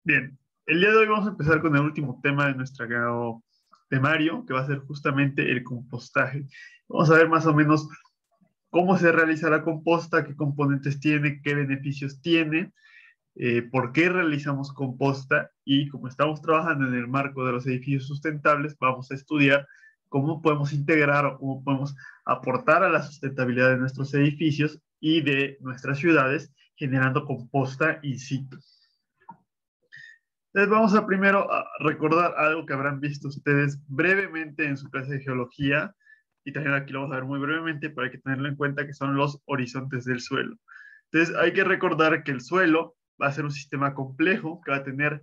Bien, el día de hoy vamos a empezar con el último tema de nuestro temario, que va a ser justamente el compostaje. Vamos a ver más o menos cómo se realiza la composta, qué componentes tiene, qué beneficios tiene, por qué realizamos composta y como estamos trabajando en el marco de los edificios sustentables, vamos a estudiar cómo podemos integrar o cómo podemos aportar a la sustentabilidad de nuestros edificios y de nuestras ciudades generando composta in situ. Entonces vamos a primero a recordar algo que habrán visto ustedes brevemente en su clase de geología y también aquí lo vamos a ver muy brevemente, pero hay que tenerlo en cuenta que son los horizontes del suelo. Entonces hay que recordar que el suelo va a ser un sistema complejo que va a tener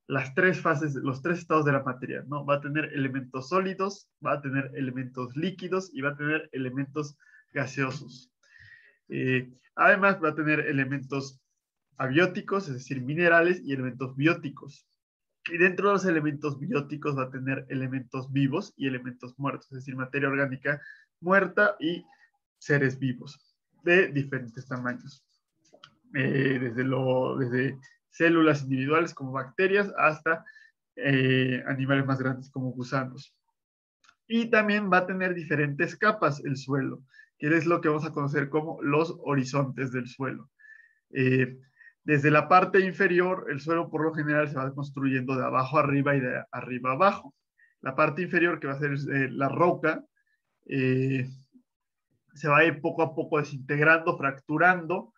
las tres fases, los tres estados de la materia, ¿no? Va a tener elementos sólidos, va a tener elementos líquidos y va a tener elementos gaseosos. Además va a tener elementos abióticos, es decir, minerales y elementos bióticos. Y dentro de los elementos bióticos va a tener elementos vivos y elementos muertos, es decir, materia orgánica muerta y seres vivos de diferentes tamaños. Desde células individuales como bacterias hasta animales más grandes como gusanos. Y también va a tener diferentes capas el suelo, que es lo que vamos a conocer como los horizontes del suelo. Eh, Desde la parte inferior, el suelo por lo general se va construyendo de abajo arriba y de arriba abajo. La parte inferior, que va a ser la roca, eh, se va a ir poco a poco desintegrando, fracturando,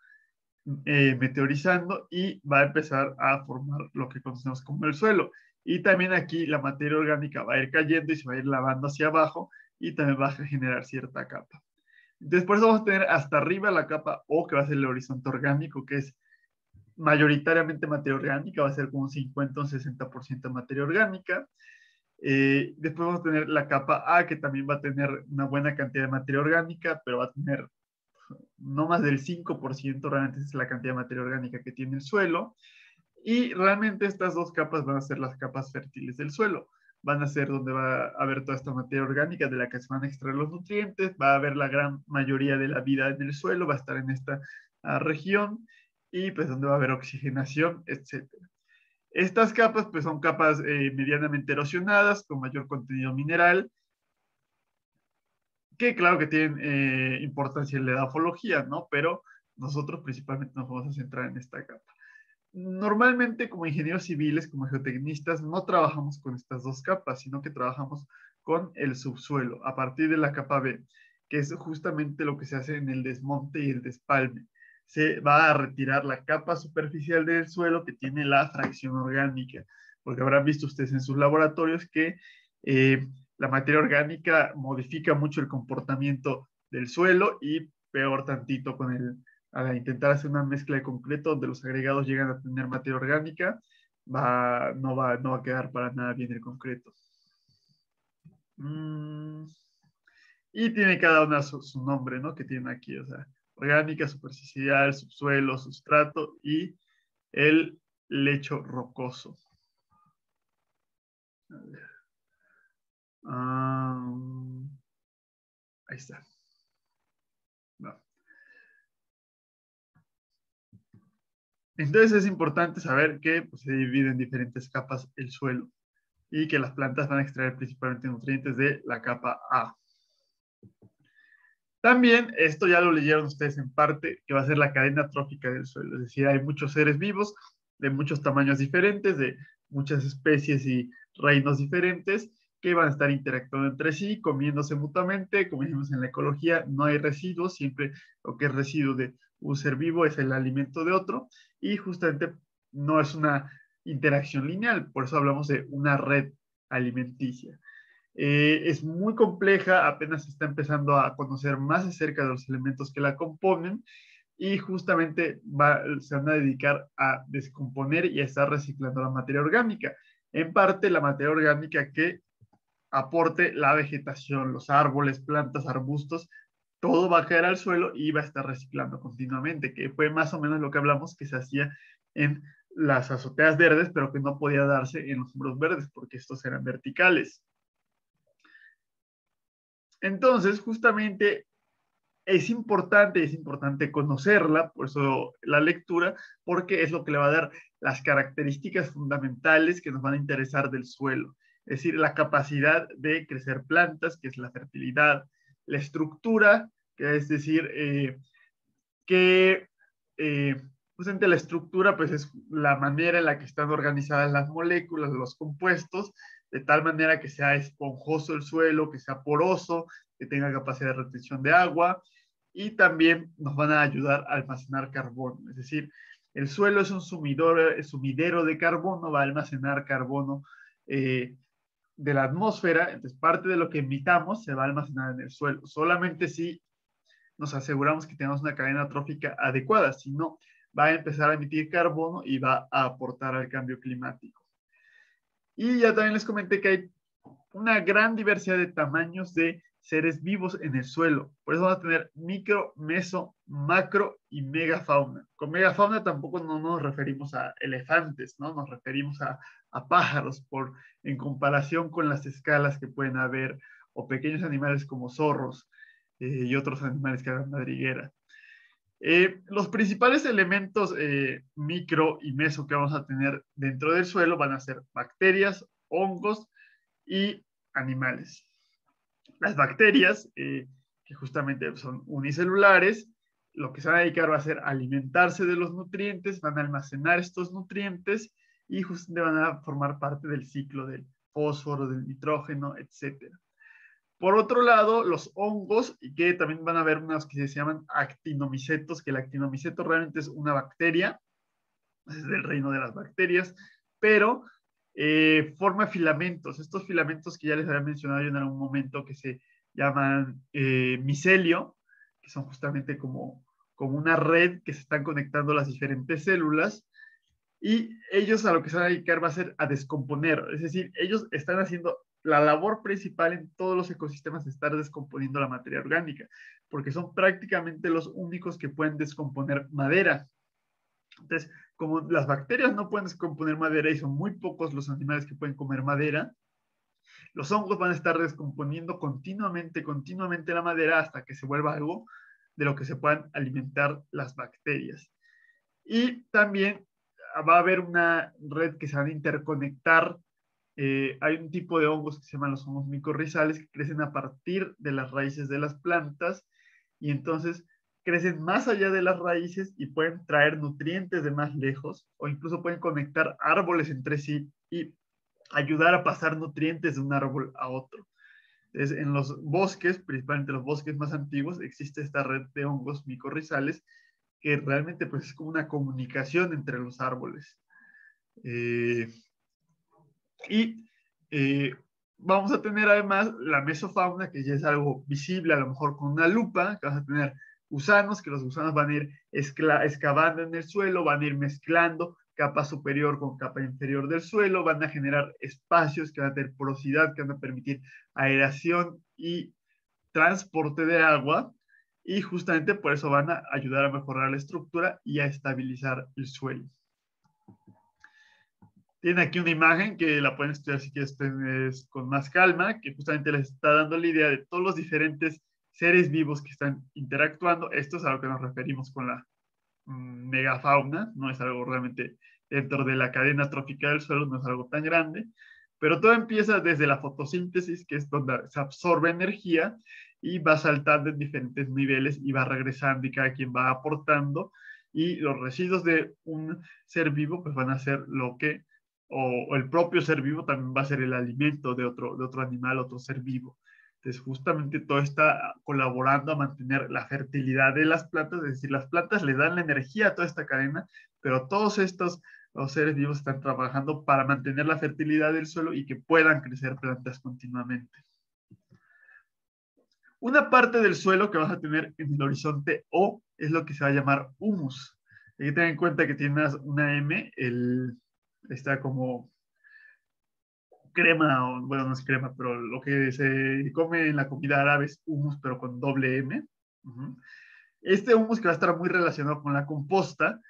meteorizando y va a empezar a formar lo que conocemos como el suelo. Y también aquí la materia orgánica va a ir cayendo y se va a ir lavando hacia abajo y también va a generar cierta capa. Después vamos a tener hasta arriba la capa O, que va a ser el horizonte orgánico, que es mayoritariamente materia orgánica, va a ser como un 50 o un 60% de materia orgánica. Después vamos a tener la capa A, que también va a tener una buena cantidad de materia orgánica, pero va a tener no más del 5%, realmente es la cantidad de materia orgánica que tiene el suelo. Y realmente estas dos capas van a ser las capas fértiles del suelo. Van a ser donde va a haber toda esta materia orgánica de la que se van a extraer los nutrientes, va a haber la gran mayoría de la vida en el suelo, va a estar en esta región y pues donde va a haber oxigenación, etcétera. Estas capas pues son capas medianamente erosionadas con mayor contenido mineral, que claro que tienen importancia en la edafología, ¿no? Pero nosotros principalmente nos vamos a centrar en esta capa. Normalmente como ingenieros civiles, como geotecnistas, no trabajamos con estas dos capas, sino que trabajamos con el subsuelo, a partir de la capa B, que es justamente lo que se hace en el desmonte y el despalme. Se va a retirar la capa superficial del suelo que tiene la fracción orgánica, porque habrán visto ustedes en sus laboratorios que la materia orgánica modifica mucho el comportamiento del suelo y peor tantito con al intentar hacer una mezcla de concreto donde los agregados llegan a tener materia orgánica, no va a quedar para nada bien el concreto. Y tiene cada una su nombre, ¿no? Que tiene aquí, o sea, orgánica, superficial, subsuelo, sustrato y el lecho rocoso. A ver. Ahí está. No. Entonces es importante saber que pues, se divide en diferentes capas el suelo y que las plantas van a extraer principalmente nutrientes de la capa A. También, esto ya lo leyeron ustedes en parte, que va a ser la cadena trófica del suelo. Es decir, hay muchos seres vivos de muchos tamaños diferentes, de muchas especies y reinos diferentes, que van a estar interactuando entre sí, comiéndose mutuamente. Como dijimos en la ecología, no hay residuos, siempre lo que es residuo de un ser vivo es el alimento de otro, y justamente no es una interacción lineal, por eso hablamos de una red alimenticia. Es muy compleja, apenas se está empezando a conocer más acerca de los elementos que la componen y justamente se van a dedicar a descomponer y a estar reciclando la materia orgánica. En parte la materia orgánica que aporte la vegetación, los árboles, plantas, arbustos, todo va a caer al suelo y va a estar reciclando continuamente, que fue más o menos lo que hablamos que se hacía en las azoteas verdes, pero que no podía darse en los muros verdes porque estos eran verticales. Entonces, justamente es importante conocerla, por eso la lectura, porque es lo que le va a dar las características fundamentales que nos van a interesar del suelo. Es decir, la capacidad de crecer plantas, que es la fertilidad, la estructura, que es decir, que justamente la estructura pues es la manera en la que están organizadas las moléculas, los compuestos, de tal manera que sea esponjoso el suelo, que sea poroso, que tenga capacidad de retención de agua, y también nos van a ayudar a almacenar carbono. Es decir, el suelo es un sumidero de carbono, va a almacenar carbono de la atmósfera, entonces parte de lo que emitamos se va a almacenar en el suelo. Solamente si nos aseguramos que tenemos una cadena trófica adecuada, si no, va a empezar a emitir carbono y va a aportar al cambio climático. Y ya también les comenté que hay una gran diversidad de tamaños de seres vivos en el suelo. Por eso vamos a tener micro, meso, macro y megafauna. Con megafauna tampoco no nos referimos a elefantes, ¿no? Nos referimos a pájaros en comparación con las escalas que pueden haber, o pequeños animales como zorros y otros animales que hagan madriguera. Los principales elementos micro y meso que vamos a tener dentro del suelo van a ser bacterias, hongos y animales. Las bacterias, que justamente son unicelulares, lo que se van a dedicar va a ser alimentarse de los nutrientes, van a almacenar estos nutrientes y justamente van a formar parte del ciclo del fósforo, del nitrógeno, etcétera. Por otro lado, los hongos, y que también van a haber unas que se llaman actinomicetos, que el actinomiceto realmente es una bacteria, es del reino de las bacterias, pero forma filamentos. Estos filamentos que ya les había mencionado yo en algún momento, que se llaman micelio, que son justamente como una red que se están conectando las diferentes células, y ellos a lo que se van a dedicar va a ser a descomponer. Es decir, ellos están haciendo la labor principal en todos los ecosistemas de estar descomponiendo la materia orgánica, porque son prácticamente los únicos que pueden descomponer madera. Entonces, como las bacterias no pueden descomponer madera y son muy pocos los animales que pueden comer madera, los hongos van a estar descomponiendo continuamente la madera hasta que se vuelva algo de lo que se puedan alimentar las bacterias. Y también va a haber una red que se van a interconectar. Hay un tipo de hongos que se llaman los hongos micorrizales que crecen a partir de las raíces de las plantas y entonces crecen más allá de las raíces y pueden traer nutrientes de más lejos o incluso pueden conectar árboles entre sí y ayudar a pasar nutrientes de un árbol a otro. Entonces, en los bosques, principalmente los bosques más antiguos, existe esta red de hongos micorrizales que realmente pues, es como una comunicación entre los árboles. Y vamos a tener además la mesofauna, que ya es algo visible, a lo mejor con una lupa, que vas a tener gusanos, que los gusanos van a ir excavando en el suelo, van a ir mezclando capa superior con capa inferior del suelo, van a generar espacios que van a tener porosidad, que van a permitir aeración y transporte de agua, y justamente por eso van a ayudar a mejorar la estructura y a estabilizar el suelo. Tienen aquí una imagen que la pueden estudiar si quieres con más calma, que justamente les está dando la idea de todos los diferentes seres vivos que están interactuando. Esto es a lo que nos referimos con la megafauna, no es algo realmente dentro de la cadena trófica del suelo, no es algo tan grande, pero todo empieza desde la fotosíntesis, que es donde se absorbe energía y va saltando en diferentes niveles y va regresando y cada quien va aportando y los residuos de un ser vivo pues van a ser lo que o el propio ser vivo también va a ser el alimento de otro animal, otro ser vivo. Entonces, justamente todo está colaborando a mantener la fertilidad de las plantas, es decir, las plantas le dan la energía a toda esta cadena, pero todos estos los seres vivos están trabajando para mantener la fertilidad del suelo y que puedan crecer plantas continuamente. Una parte del suelo que vas a tener en el horizonte O es lo que se va a llamar humus. Hay que tener en cuenta que tiene una M, está como crema, o, bueno, no es crema, pero lo que se come en la comida árabe es hummus, pero con doble M. Este hummus, que va a estar muy relacionado con la composta,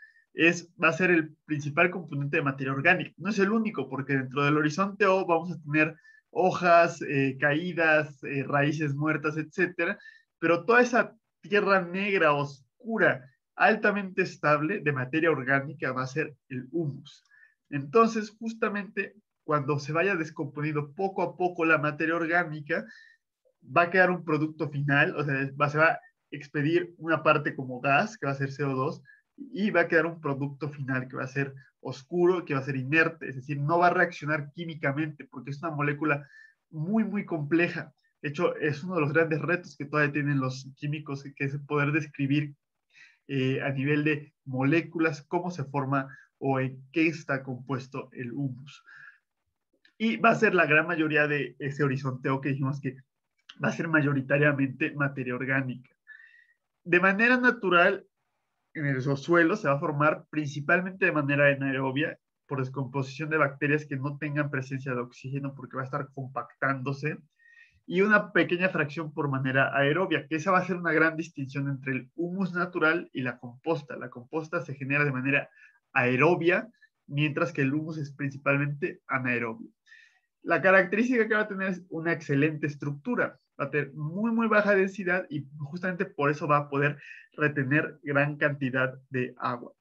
va a ser el principal componente de materia orgánica. No es el único, porque dentro del horizonte O vamos a tener hojas caídas, raíces muertas, etcétera, pero toda esa tierra negra, oscura, altamente estable de materia orgánica va a ser el humus. Entonces, justamente cuando se vaya descomponiendo poco a poco la materia orgánica, va a quedar un producto final, o sea, se va a expedir una parte como gas, que va a ser CO2, y va a quedar un producto final que va a ser oscuro, que va a ser inerte, es decir, no va a reaccionar químicamente, porque es una molécula muy, muy compleja. De hecho, es uno de los grandes retos que todavía tienen los químicos, que es poder describir a nivel de moléculas cómo se forma o en qué está compuesto el humus. Y va a ser la gran mayoría de ese horizonteo que dijimos que va a ser mayoritariamente materia orgánica. De manera natural, en los suelos se va a formar principalmente de manera anaerobia por descomposición de bacterias que no tengan presencia de oxígeno porque va a estar compactándose, y una pequeña fracción por manera aerobia, que esa va a ser una gran distinción entre el humus natural y la composta. La composta se genera de manera aerobia, mientras que el humus es principalmente anaerobio. La característica que va a tener es una excelente estructura, va a tener muy, muy baja densidad y justamente por eso va a poder retener gran cantidad de agua.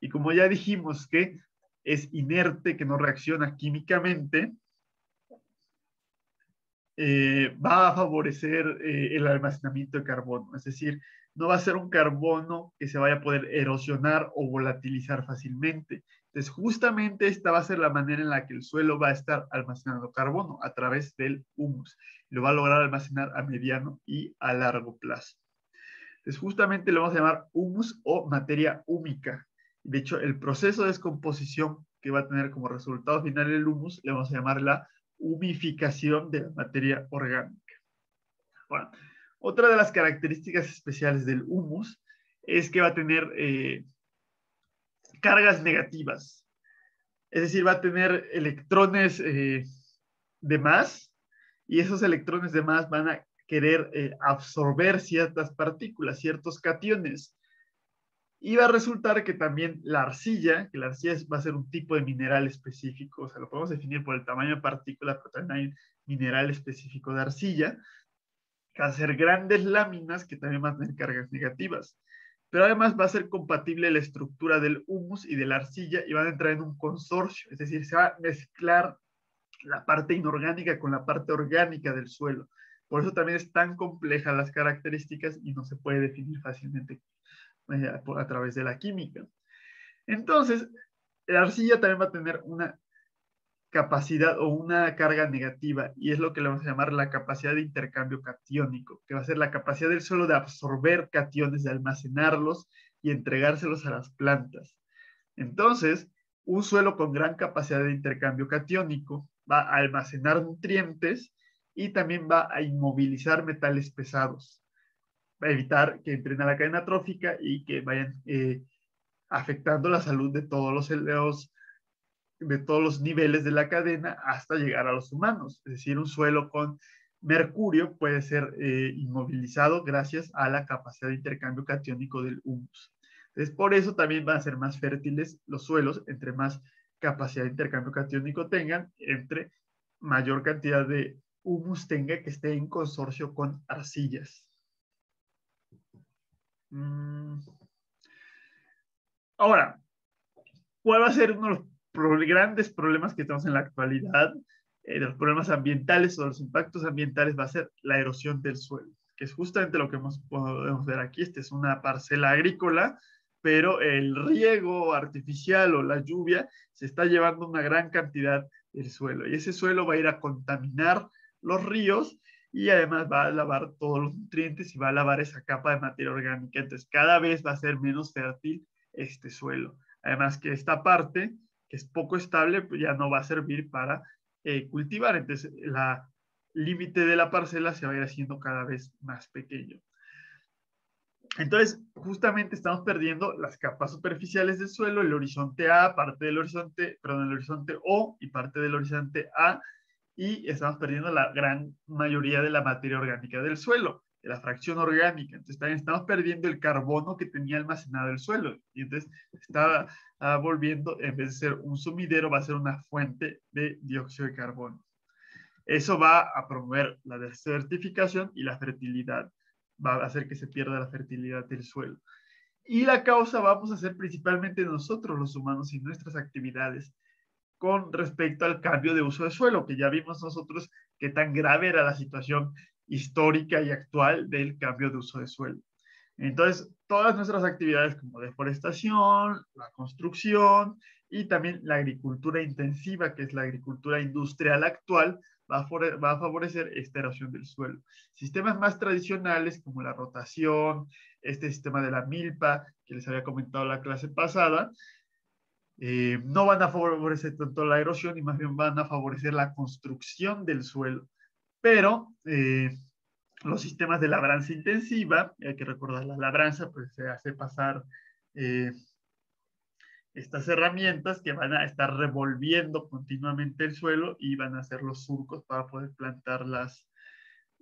Y como ya dijimos que es inerte, que no reacciona químicamente, va a favorecer el almacenamiento de carbono. Es decir, no va a ser un carbono que se vaya a poder erosionar o volatilizar fácilmente. Entonces, justamente esta va a ser la manera en la que el suelo va a estar almacenando carbono a través del humus. Lo va a lograr almacenar a mediano y a largo plazo. Entonces, justamente lo vamos a llamar humus o materia húmica. De hecho, el proceso de descomposición que va a tener como resultado final el humus, le vamos a llamar la humificación de la materia orgánica. Bueno, otra de las características especiales del humus es que va a tener cargas negativas. Es decir, va a tener electrones de más, y esos electrones de más van a querer absorber ciertas partículas, ciertos cationes. Y va a resultar que también la arcilla, que la arcilla va a ser un tipo de mineral específico, o sea, lo podemos definir por el tamaño de partícula, pero también hay un mineral específico de arcilla, que va a ser grandes láminas que también van a tener cargas negativas. Pero además va a ser compatible la estructura del humus y de la arcilla y van a entrar en un consorcio, es decir, se va a mezclar la parte inorgánica con la parte orgánica del suelo. Por eso también es tan compleja las características y no se puede definir fácilmente a través de la química. Entonces, la arcilla también va a tener una capacidad o una carga negativa, y es lo que le vamos a llamar la capacidad de intercambio catiónico, que va a ser la capacidad del suelo de absorber cationes, de almacenarlos y entregárselos a las plantas. Entonces, un suelo con gran capacidad de intercambio catiónico va a almacenar nutrientes y también va a inmovilizar metales pesados, va a evitar que entren a la cadena trófica y que vayan afectando la salud de todos los niveles de la cadena hasta llegar a los humanos. Es decir, un suelo con mercurio puede ser inmovilizado gracias a la capacidad de intercambio catiónico del humus. Entonces, por eso también van a ser más fértiles los suelos, entre más capacidad de intercambio catiónico tengan, entre mayor cantidad de humus tenga que esté en consorcio con arcillas. Ahora, ¿cuál va a ser uno de los grandes problemas que tenemos en la actualidad? De los problemas ambientales o los impactos ambientales va a ser la erosión del suelo, que es justamente lo que podemos ver aquí. Esta es una parcela agrícola, pero el riego artificial o la lluvia se está llevando una gran cantidad del suelo, y ese suelo va a ir a contaminar los ríos y además va a lavar todos los nutrientes y va a lavar esa capa de materia orgánica. Entonces, cada vez va a ser menos fértil este suelo. Además que esta parte, que es poco estable, pues ya no va a servir para cultivar. Entonces, la límite de la parcela se va a ir haciendo cada vez más pequeño. Entonces, justamente estamos perdiendo las capas superficiales del suelo, el horizonte A, parte del horizonte, perdón, el horizonte O y parte del horizonte A, y estamos perdiendo la gran mayoría de la materia orgánica del suelo, de la fracción orgánica. Entonces también estamos perdiendo el carbono que tenía almacenado el suelo, y entonces está volviendo, en vez de ser un sumidero, va a ser una fuente de dióxido de carbono. Eso va a promover la desertificación y la fertilidad va a hacer que se pierda la fertilidad del suelo. Y la causa vamos a ser principalmente nosotros los humanos y nuestras actividades con respecto al cambio de uso de suelo, que ya vimos nosotros qué tan grave era la situación histórica y actual del cambio de uso de suelo. Entonces, todas nuestras actividades como deforestación, la construcción y también la agricultura intensiva, que es la agricultura industrial actual, va a favorecer esta erosión del suelo. Sistemas más tradicionales como la rotación, este sistema de la milpa, que les había comentado la clase pasada, no van a favorecer tanto la erosión y más bien van a favorecer la construcción del suelo. Pero los sistemas de labranza intensiva, hay que recordar la labranza, pues se hace pasar estas herramientas que van a estar revolviendo continuamente el suelo y van a hacer los surcos para poder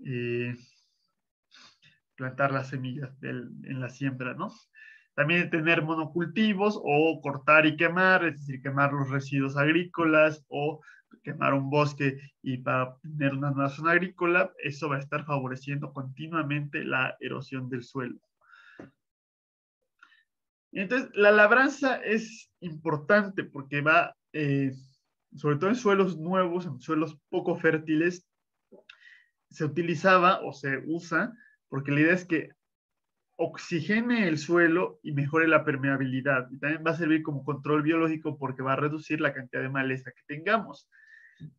eh, plantar las semillas en la siembra, ¿no? También tener monocultivos o cortar y quemar, es decir, quemar los residuos agrícolas o quemar un bosque y para tener una nueva zona agrícola, eso va a estar favoreciendo continuamente la erosión del suelo. Entonces, la labranza es importante porque va, sobre todo en suelos nuevos, en suelos poco fértiles, se utilizaba o se usa porque la idea es que oxigene el suelo y mejore la permeabilidad. Y también va a servir como control biológico porque va a reducir la cantidad de maleza que tengamos.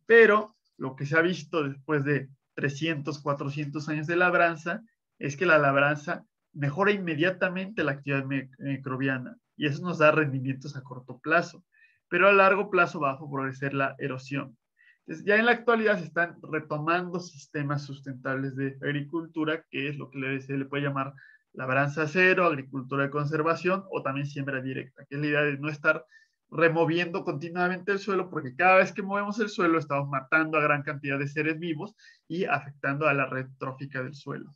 Pero lo que se ha visto después de 300, 400 años de labranza es que la labranza mejora inmediatamente la actividad microbiana y eso nos da rendimientos a corto plazo, pero a largo plazo va a favorecer la erosión. Entonces, ya en la actualidad se están retomando sistemas sustentables de agricultura, que es lo que se le puede llamar labranza cero, agricultura de conservación o también siembra directa, que es la idea de no estar removiendo continuamente el suelo, porque cada vez que movemos el suelo estamos matando a gran cantidad de seres vivos y afectando a la red trófica del suelo.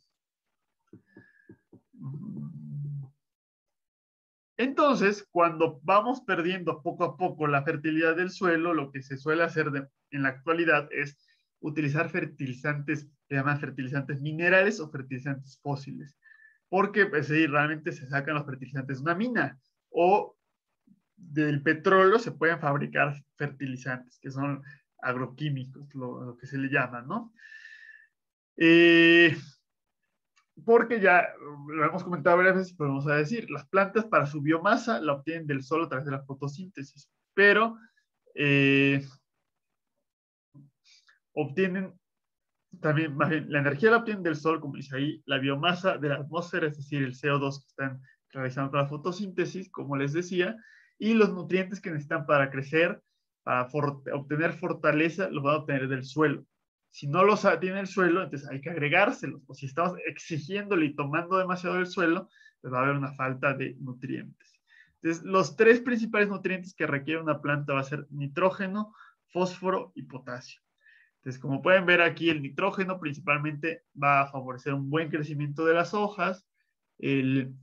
Entonces, cuando vamos perdiendo poco a poco la fertilidad del suelo, lo que se suele hacer en la actualidad es utilizar fertilizantes, se llaman fertilizantes minerales o fertilizantes fósiles, porque pues, sí, realmente se sacan los fertilizantes de una mina o del petróleo se pueden fabricar fertilizantes, que son agroquímicos, lo que se le llama, ¿no? Porque ya lo hemos comentado varias veces, pero vamos a decir, las plantas para su biomasa la obtienen del sol a través de la fotosíntesis, pero obtienen también, más bien, la energía la obtienen del sol, como dice ahí, la biomasa de la atmósfera, es decir, el CO2 que están realizando la fotosíntesis, como les decía, y los nutrientes que necesitan para crecer, para obtener fortaleza, los van a obtener del suelo. Si no los tiene el suelo, entonces hay que agregárselos, o si estamos exigiéndole y tomando demasiado del suelo, pues va a haber una falta de nutrientes. Entonces, los tres principales nutrientes que requiere una planta va a ser nitrógeno, fósforo y potasio. Entonces, como pueden ver aquí, el nitrógeno principalmente va a favorecer un buen crecimiento de las hojas. El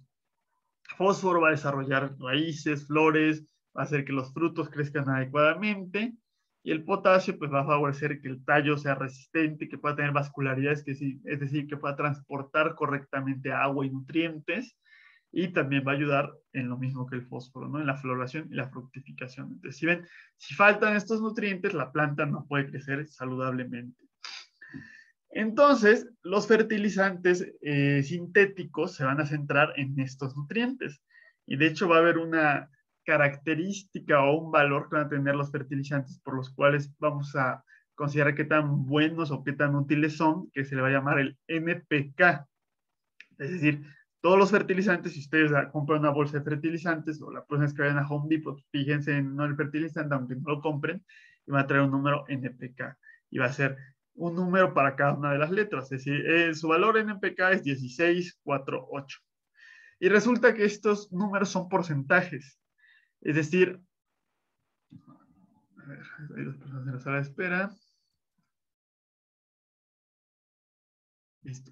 fósforo va a desarrollar raíces, flores, va a hacer que los frutos crezcan adecuadamente. Y el potasio pues va a favorecer que el tallo sea resistente, que pueda tener vascularidad, es decir, que pueda transportar correctamente agua y nutrientes. Y también va a ayudar en lo mismo que el fósforo, ¿no? En la floración y la fructificación. Entonces, si ven, si faltan estos nutrientes, la planta no puede crecer saludablemente. Entonces, los fertilizantes sintéticos se van a centrar en estos nutrientes. Y de hecho va a haber una característica o un valor que van a tener los fertilizantes por los cuales vamos a considerar qué tan buenos o qué tan útiles son, que se le va a llamar el NPK. Es decir, todos los fertilizantes, si ustedes compran una bolsa de fertilizantes o la próxima vez que vayan a Home Depot, fíjense en el fertilizante, aunque no lo compren, y va a traer un número NPK. Y va a ser un número para cada una de las letras. Es decir, su valor NPK es 1648. Y resulta que estos números son porcentajes. Es decir, a ver, hay dos personas en la sala de espera. Listo.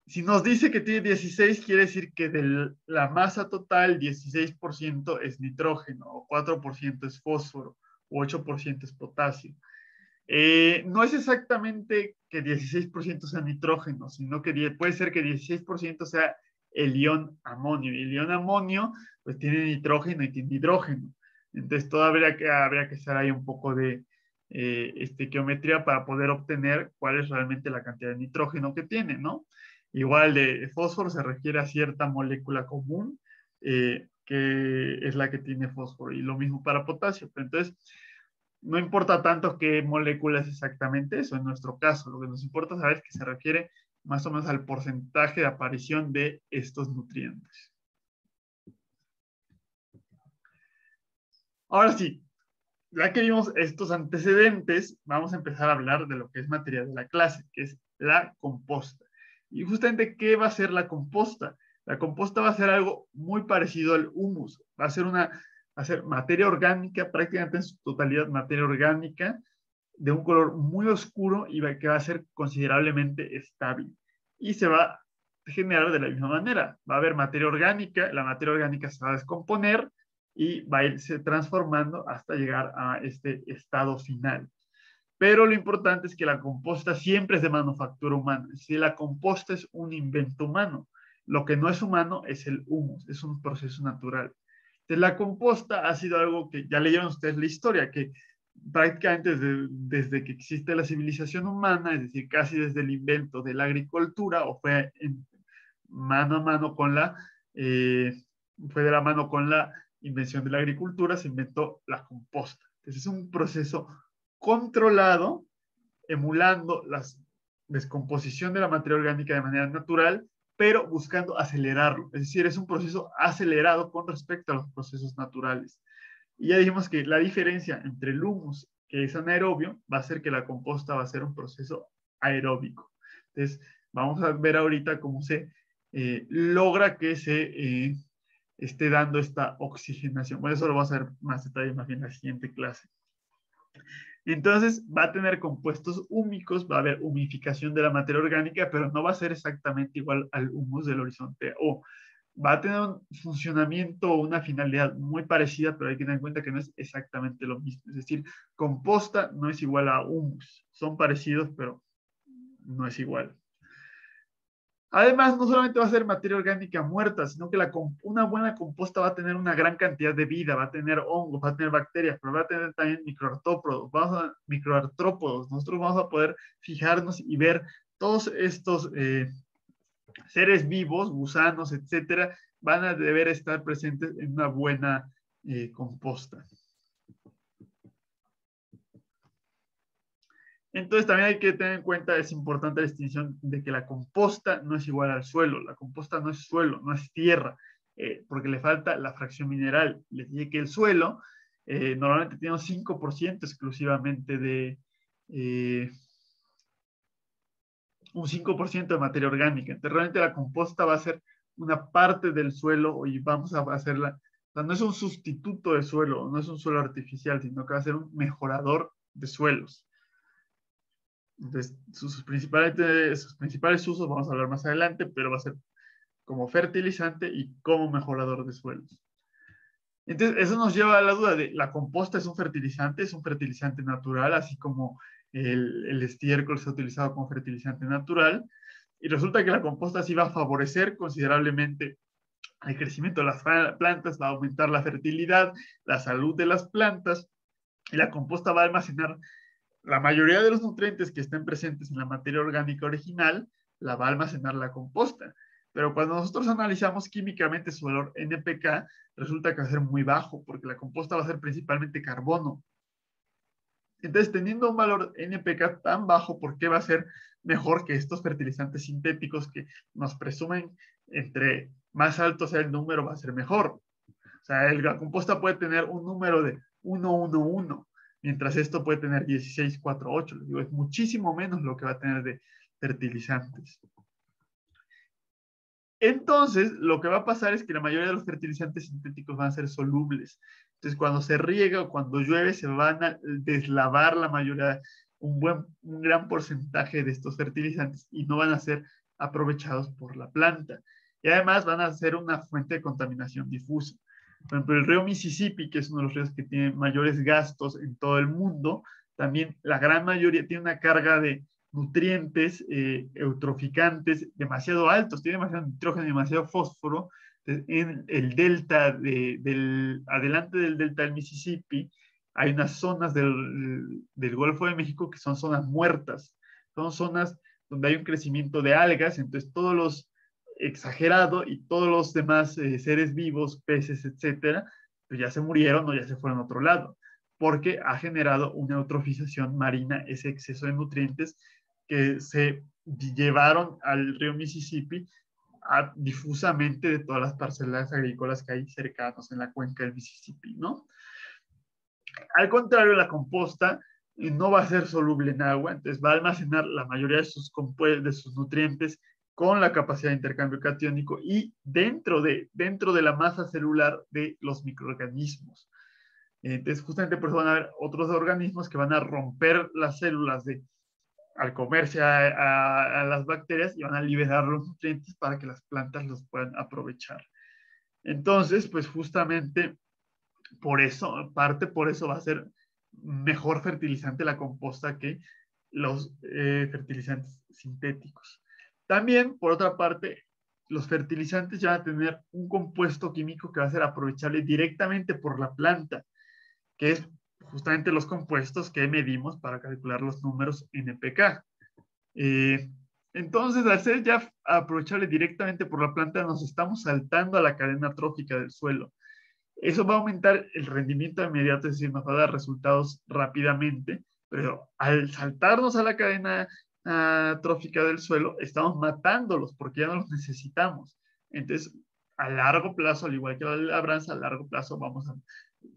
Si nos dice que tiene 16, quiere decir que de la masa total, 16% es nitrógeno, o 4% es fósforo, o 8% es potasio. No es exactamente que 16% sea nitrógeno, sino que puede ser que 16% sea el ion amonio. Y el ion amonio, pues tiene nitrógeno y tiene hidrógeno. Entonces, todavía habría que hacer ahí un poco de geometría para poder obtener cuál es realmente la cantidad de nitrógeno que tiene, ¿no? Igual de fósforo se requiere a cierta molécula común, que es la que tiene fósforo. Y lo mismo para potasio. Pero entonces, no importa tanto qué molécula es exactamente eso en nuestro caso. Lo que nos importa saber es que se refiere más o menos al porcentaje de aparición de estos nutrientes. Ahora sí, ya que vimos estos antecedentes, vamos a empezar a hablar de lo que es materia de la clase, que es la composta. Y justamente, ¿qué va a ser la composta? La composta va a ser algo muy parecido al humus. Va a ser materia orgánica, prácticamente en su totalidad materia orgánica, de un color muy oscuro y que va a ser considerablemente estable. Y se va a generar de la misma manera. Va a haber materia orgánica, la materia orgánica se va a descomponer y va a irse transformando hasta llegar a este estado final. Pero lo importante es que la composta siempre es de manufactura humana. Si la composta es un invento humano, lo que no es humano es el humus, es un proceso natural. Entonces, la composta ha sido algo que ya leyeron ustedes la historia, que prácticamente desde que existe la civilización humana, es decir, casi desde el invento de la agricultura, o fue mano a mano con fue de la mano con la invención de la agricultura, se inventó la composta. Entonces, es un proceso controlado, emulando la descomposición de la materia orgánica de manera natural, pero buscando acelerarlo. Es decir, es un proceso acelerado con respecto a los procesos naturales. Y ya dijimos que la diferencia entre el humus, que es anaerobio, va a ser que la composta va a ser un proceso aeróbico. Entonces, vamos a ver ahorita cómo se logra que se esté dando esta oxigenación. Bueno, eso lo vamos a ver más detalle más bien en la siguiente clase. Entonces va a tener compuestos húmicos, va a haber humificación de la materia orgánica, pero no va a ser exactamente igual al humus del horizonte O. Va a tener un funcionamiento o una finalidad muy parecida, pero hay que tener en cuenta que no es exactamente lo mismo. Es decir, composta no es igual a humus. Son parecidos, pero no es igual. Además, no solamente va a ser materia orgánica muerta, sino que una buena composta va a tener una gran cantidad de vida, va a tener hongos, va a tener bacterias, pero va a tener también microartrópodos. Nosotros vamos a poder fijarnos y ver todos estos seres vivos, gusanos, etcétera, van a deber estar presentes en una buena composta. Entonces también hay que tener en cuenta, es importante la distinción de que la composta no es igual al suelo. La composta no es suelo, no es tierra, porque le falta la fracción mineral. Les dije que el suelo normalmente tiene un 5% exclusivamente un 5% de materia orgánica. Entonces realmente la composta va a ser una parte del suelo y vamos a hacerla. O sea, no es un sustituto de suelo, no es un suelo artificial, sino que va a ser un mejorador de suelos. Entonces, sus principales usos vamos a hablar más adelante, pero va a ser como fertilizante y como mejorador de suelos. Entonces, eso nos lleva a la duda de, ¿la composta es un fertilizante natural, así como el estiércol se ha utilizado como fertilizante natural? Y resulta que la composta sí va a favorecer considerablemente el crecimiento de las plantas, va a aumentar la fertilidad, la salud de las plantas, y la composta va a almacenar la mayoría de los nutrientes que estén presentes en la materia orgánica original, la va a almacenar la composta. Pero cuando nosotros analizamos químicamente su valor NPK, resulta que va a ser muy bajo, porque la composta va a ser principalmente carbono. Entonces, teniendo un valor NPK tan bajo, ¿por qué va a ser mejor que estos fertilizantes sintéticos que nos presumen entre más alto sea el número, va a ser mejor? O sea, la composta puede tener un número de 111, mientras esto puede tener 1648. Les digo, es muchísimo menos lo que va a tener de fertilizantes. Entonces, lo que va a pasar es que la mayoría de los fertilizantes sintéticos van a ser solubles. Entonces, cuando se riega o cuando llueve, se van a deslavar la mayoría, un gran porcentaje de estos fertilizantes y no van a ser aprovechados por la planta. Y además van a ser una fuente de contaminación difusa. Por ejemplo, el río Mississippi, que es uno de los ríos que tiene mayores gastos en todo el mundo, también la gran mayoría tiene una carga de nutrientes eutroficantes demasiado altos, tiene demasiado nitrógeno y demasiado fósforo. En el delta, adelante del delta del Mississippi, hay unas zonas del Golfo de México que son zonas muertas, son zonas donde hay un crecimiento de algas, entonces todos los exagerado y todos los demás seres vivos, peces, etcétera, pues ya se murieron o ya se fueron a otro lado, porque ha generado una eutrofización marina, ese exceso de nutrientes que se llevaron al río Mississippi difusamente de todas las parcelas agrícolas que hay cercanos en la cuenca del Mississippi, ¿no? Al contrario, la composta no va a ser soluble en agua, entonces va a almacenar la mayoría de sus nutrientes con la capacidad de intercambio catiónico y dentro de la masa celular de los microorganismos. Entonces, justamente por eso van a haber otros organismos que van a romper las células al comerse a las bacterias y van a liberar los nutrientes para que las plantas los puedan aprovechar. Entonces, pues justamente por eso va a ser mejor fertilizante la composta que los fertilizantes sintéticos. También, por otra parte, los fertilizantes ya van a tener un compuesto químico que va a ser aprovechable directamente por la planta, que es justamente los compuestos que medimos para calcular los números NPK. Entonces, al ser ya aprovechable directamente por la planta, nos estamos saltando a la cadena trófica del suelo. Eso va a aumentar el rendimiento inmediato, es decir, nos va a dar resultados rápidamente, pero al saltarnos a la cadena trófica del suelo, estamos matándolos porque ya no los necesitamos. Entonces, a largo plazo, al igual que la labranza, a largo plazo vamos a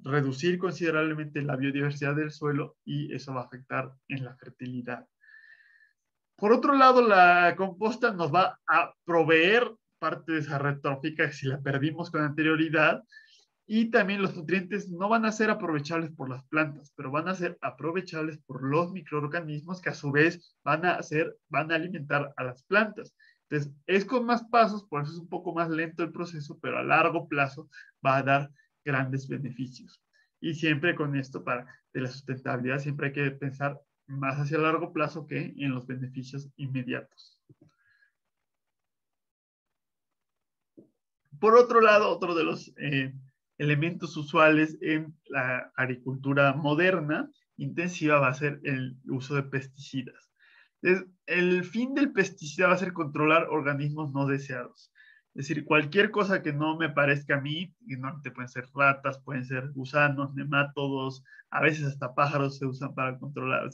reducir considerablemente la biodiversidad del suelo y eso va a afectar en la fertilidad. Por otro lado, la composta nos va a proveer parte de esa red trófica si la perdimos con anterioridad, y también los nutrientes no van a ser aprovechables por las plantas, pero van a ser aprovechables por los microorganismos que a su vez van a alimentar a las plantas. Entonces, es con más pasos, por eso es un poco más lento el proceso, pero a largo plazo va a dar grandes beneficios. Y siempre con esto de la sustentabilidad, siempre hay que pensar más hacia largo plazo que en los beneficios inmediatos. Por otro lado, otro de los elementos usuales en la agricultura moderna intensiva va a ser el uso de pesticidas. Entonces, el fin del pesticida va a ser controlar organismos no deseados. Es decir, cualquier cosa que no me parezca a mí, y normalmente pueden ser ratas, pueden ser gusanos, nemátodos, a veces hasta pájaros se usan para controlar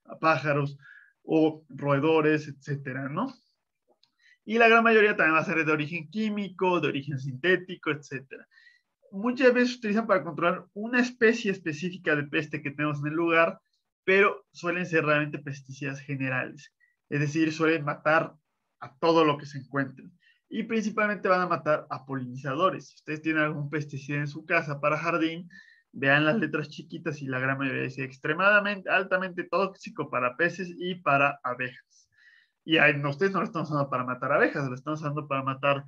a pájaros o roedores, etcétera, ¿no? Y la gran mayoría también va a ser de origen químico, de origen sintético, etcétera. Muchas veces se utilizan para controlar una especie específica de peste que tenemos en el lugar, pero suelen ser realmente pesticidas generales. Es decir, suelen matar a todo lo que se encuentren. Y principalmente van a matar a polinizadores. Si ustedes tienen algún pesticida en su casa para jardín, vean las letras chiquitas y la gran mayoría dice extremadamente, altamente tóxico para peces y para abejas. Y ustedes no lo están usando para matar abejas, lo están usando para matar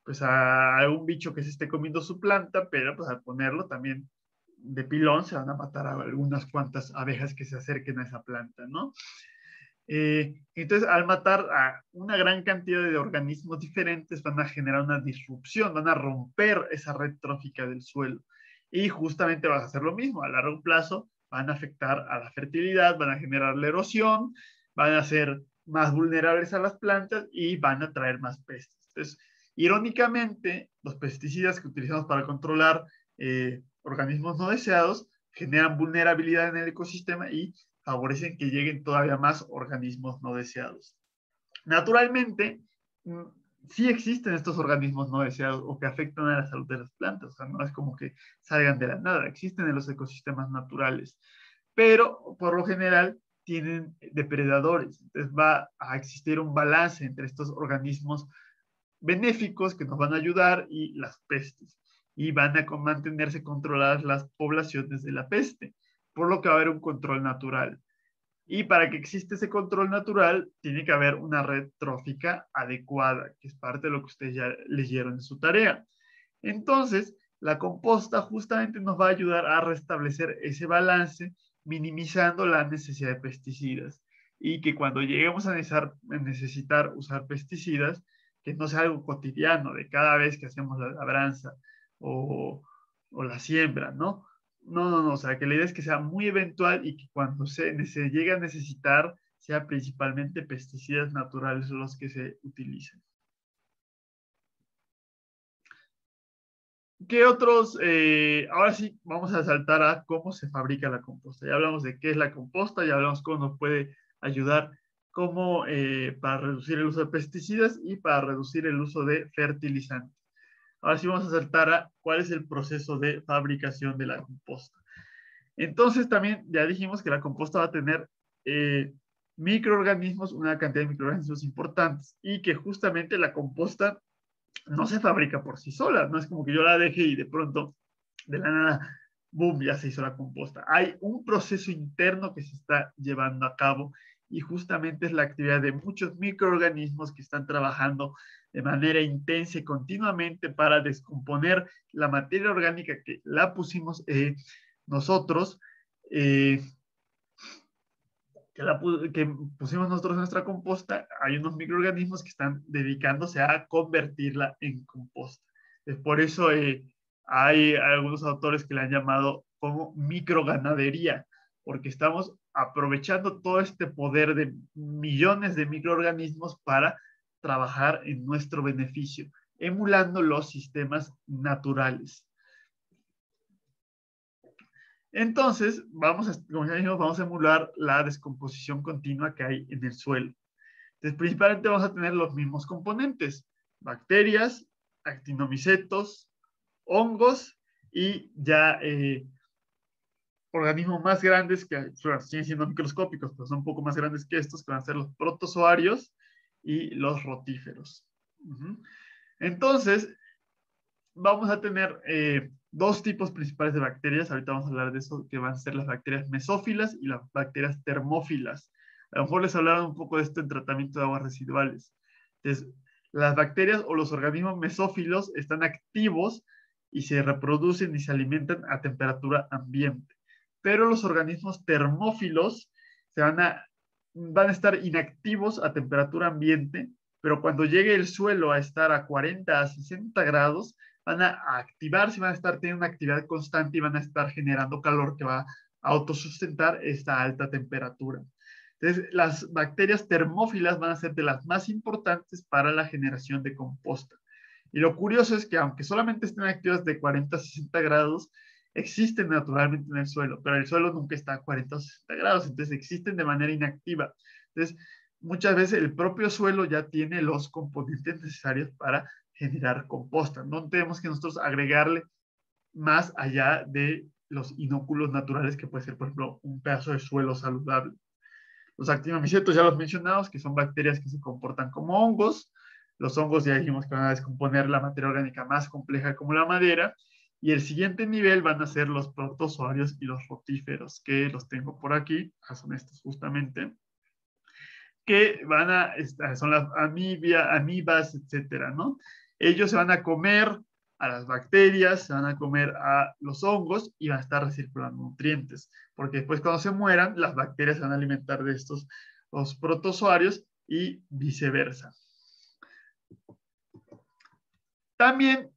pues a algún bicho que se esté comiendo su planta, pero pues al ponerlo también de pilón se van a matar a algunas cuantas abejas que se acerquen a esa planta, ¿no? Entonces, al matar a una gran cantidad de organismos diferentes, van a generar una disrupción, van a romper esa red trófica del suelo. Y justamente vas a hacer lo mismo, a largo plazo van a afectar a la fertilidad, van a generar la erosión, van a ser más vulnerables a las plantas y van a traer más pestes. Entonces, irónicamente, los pesticidas que utilizamos para controlar organismos no deseados generan vulnerabilidad en el ecosistema y favorecen que lleguen todavía más organismos no deseados. Naturalmente, sí existen estos organismos no deseados o que afectan a la salud de las plantas, o sea, no es como que salgan de la nada, existen en los ecosistemas naturales, pero por lo general tienen depredadores, entonces va a existir un balance entre estos organismos benéficos que nos van a ayudar y las pestes, y van a mantenerse controladas las poblaciones de la peste, por lo que va a haber un control natural. Y para que exista ese control natural, tiene que haber una red trófica adecuada, que es parte de lo que ustedes ya leyeron en su tarea. Entonces, La composta justamente nos va a ayudar a restablecer ese balance, minimizando la necesidad de pesticidas. Y que cuando lleguemos a necesitar usar pesticidas, que no sea algo cotidiano de cada vez que hacemos la labranza o la siembra, ¿no? No, o sea, que la idea es que sea muy eventual y que cuando se llegue a necesitar, sea principalmente pesticidas naturales los que se utilicen. ¿Qué otros? Ahora sí, vamos a saltar a cómo se fabrica la composta. Ya hablamos de qué es la composta, ya hablamos cómo nos puede ayudar como, para reducir el uso de pesticidas y para reducir el uso de fertilizantes. Ahora sí vamos a saltar a cuál es el proceso de fabricación de la composta. Entonces también ya dijimos que la composta va a tener microorganismos, una cantidad de microorganismos importantes y que justamente la composta no se fabrica por sí sola, no es como que yo la deje y de pronto, de la nada, boom, ya se hizo la composta. Hay un proceso interno que se está llevando a cabo y justamente es la actividad de muchos microorganismos que están trabajando de manera intensa y continuamente para descomponer la materia orgánica que la pusimos nosotros, eh, que pusimos nosotros en nuestra composta, hay unos microorganismos que están dedicándose a convertirla en composta. Por eso hay algunos autores que la han llamado como microganadería, porque estamos aprovechando todo este poder de millones de microorganismos para trabajar en nuestro beneficio, emulando los sistemas naturales. Entonces, como ya dijimos, vamos a emular la descomposición continua que hay en el suelo. Entonces, principalmente vamos a tener los mismos componentes: bacterias, actinomicetos, hongos y ya organismos más grandes que siguen siendo microscópicos, pero son un poco más grandes que estos, que van a ser los protozoarios y los rotíferos. Entonces, vamos a tener dos tipos principales de bacterias. Ahorita vamos a hablar de eso, que van a ser las bacterias mesófilas y las bacterias termófilas. A lo mejor les hablaron un poco de esto en tratamiento de aguas residuales. Entonces, las bacterias o los organismos mesófilos están activos y se reproducen y se alimentan a temperatura ambiente. Pero los organismos termófilos van a estar inactivos a temperatura ambiente, pero cuando llegue el suelo a estar a 40 a 60 grados, van a activarse, van a estar teniendo una actividad constante y van a estar generando calor que va a autosustentar esta alta temperatura. Entonces, las bacterias termófilas van a ser de las más importantes para la generación de composta. Y lo curioso es que aunque solamente estén activas de 40 a 60 grados, existen naturalmente en el suelo, pero el suelo nunca está a 40 o 60 grados, entonces existen de manera inactiva. Entonces, muchas veces el propio suelo ya tiene los componentes necesarios para generar composta. No tenemos que nosotros agregarle más allá de los inóculos naturales que puede ser, por ejemplo, un pedazo de suelo saludable. Los actinomicetos ya los mencionamos, que son bacterias que se comportan como hongos. Los hongos ya dijimos que van a descomponer la materia orgánica más compleja como la madera. Y el siguiente nivel van a ser los protozoarios y los rotíferos, que los tengo por aquí, son estos justamente, que son las amibas, etcétera, ¿no? Ellos se van a comer a las bacterias, se van a comer a los hongos y van a estar recirculando nutrientes, porque después cuando se mueran, las bacterias se van a alimentar de estos, los protozoarios y viceversa. También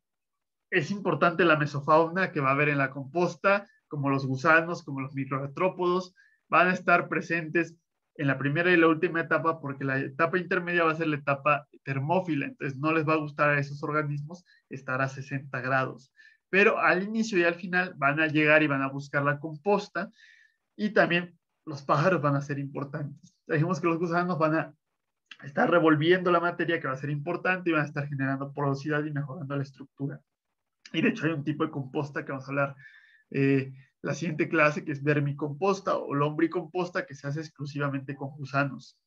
es importante la mesofauna que va a haber en la composta, como los gusanos, como los microartrópodos, van a estar presentes en la primera y la última etapa, porque la etapa intermedia va a ser la etapa termófila, entonces no les va a gustar a esos organismos estar a 60 grados. Pero al inicio y al final van a llegar y van a buscar la composta, y también los pájaros van a ser importantes. Dijimos que los gusanos van a estar revolviendo la materia, que va a ser importante, y van a estar generando porosidad y mejorando la estructura. Y de hecho hay un tipo de composta que vamos a hablar la siguiente clase, que es vermicomposta o lombricomposta, que se hace exclusivamente con gusanos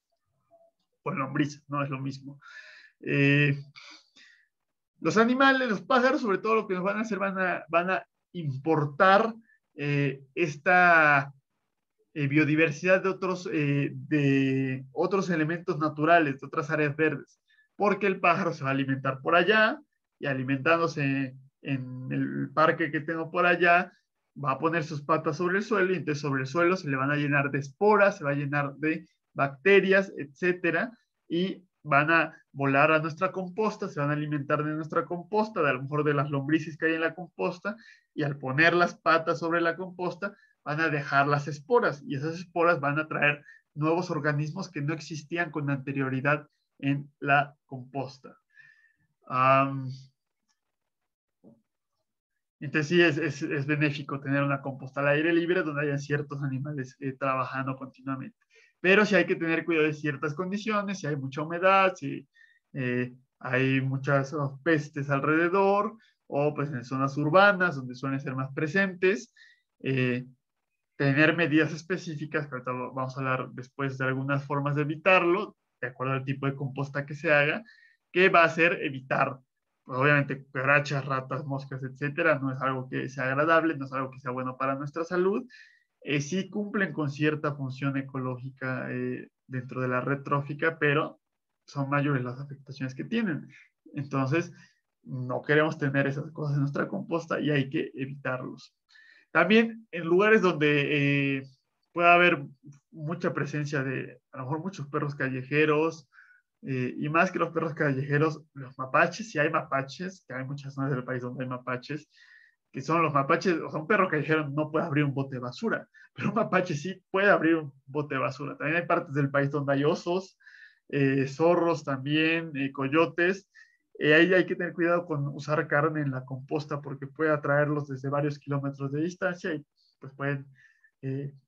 o lombrices, no es lo mismo. Los animales, los pájaros, sobre todo lo que nos van a hacer, van a importar esta biodiversidad de otros elementos naturales, de otras áreas verdes, porque el pájaro se va a alimentar por allá y alimentándose en el parque que tengo por allá, va a poner sus patas sobre el suelo y entonces sobre el suelo se le van a llenar de esporas, se va a llenar de bacterias, etcétera, y van a volar a nuestra composta, se van a alimentar de nuestra composta, de a lo mejor de las lombrices que hay en la composta, y al poner las patas sobre la composta, van a dejar las esporas, y esas esporas van a traer nuevos organismos que no existían con anterioridad en la composta. Entonces sí, es benéfico tener una composta al aire libre donde haya ciertos animales trabajando continuamente. Pero sí hay que tener cuidado de ciertas condiciones, si hay mucha humedad, si hay muchas pestes alrededor, o pues en zonas urbanas donde suelen ser más presentes. Eh, Tener medidas específicas, que ahorita vamos a hablar después de algunas formas de evitarlo, de acuerdo al tipo de composta que se haga, que va a ser evitar, pues, obviamente, cucarachas, ratas, moscas, etcétera. No es algo que sea agradable, no es algo que sea bueno para nuestra salud. Sí cumplen con cierta función ecológica dentro de la red trófica, pero son mayores las afectaciones que tienen. Entonces, no queremos tener esas cosas en nuestra composta y hay que evitarlos. También en lugares donde pueda haber mucha presencia de, a lo mejor, muchos perros callejeros, y más que los perros callejeros, los mapaches, si hay mapaches, que hay muchas zonas del país donde hay mapaches, que son los mapaches, o sea, un perro callejero no puede abrir un bote de basura, pero un mapache sí puede abrir un bote de basura. También hay partes del país donde hay osos, zorros también, coyotes. Ahí hay que tener cuidado con usar carne en la composta porque puede atraerlos desde varios kilómetros de distancia y pues pueden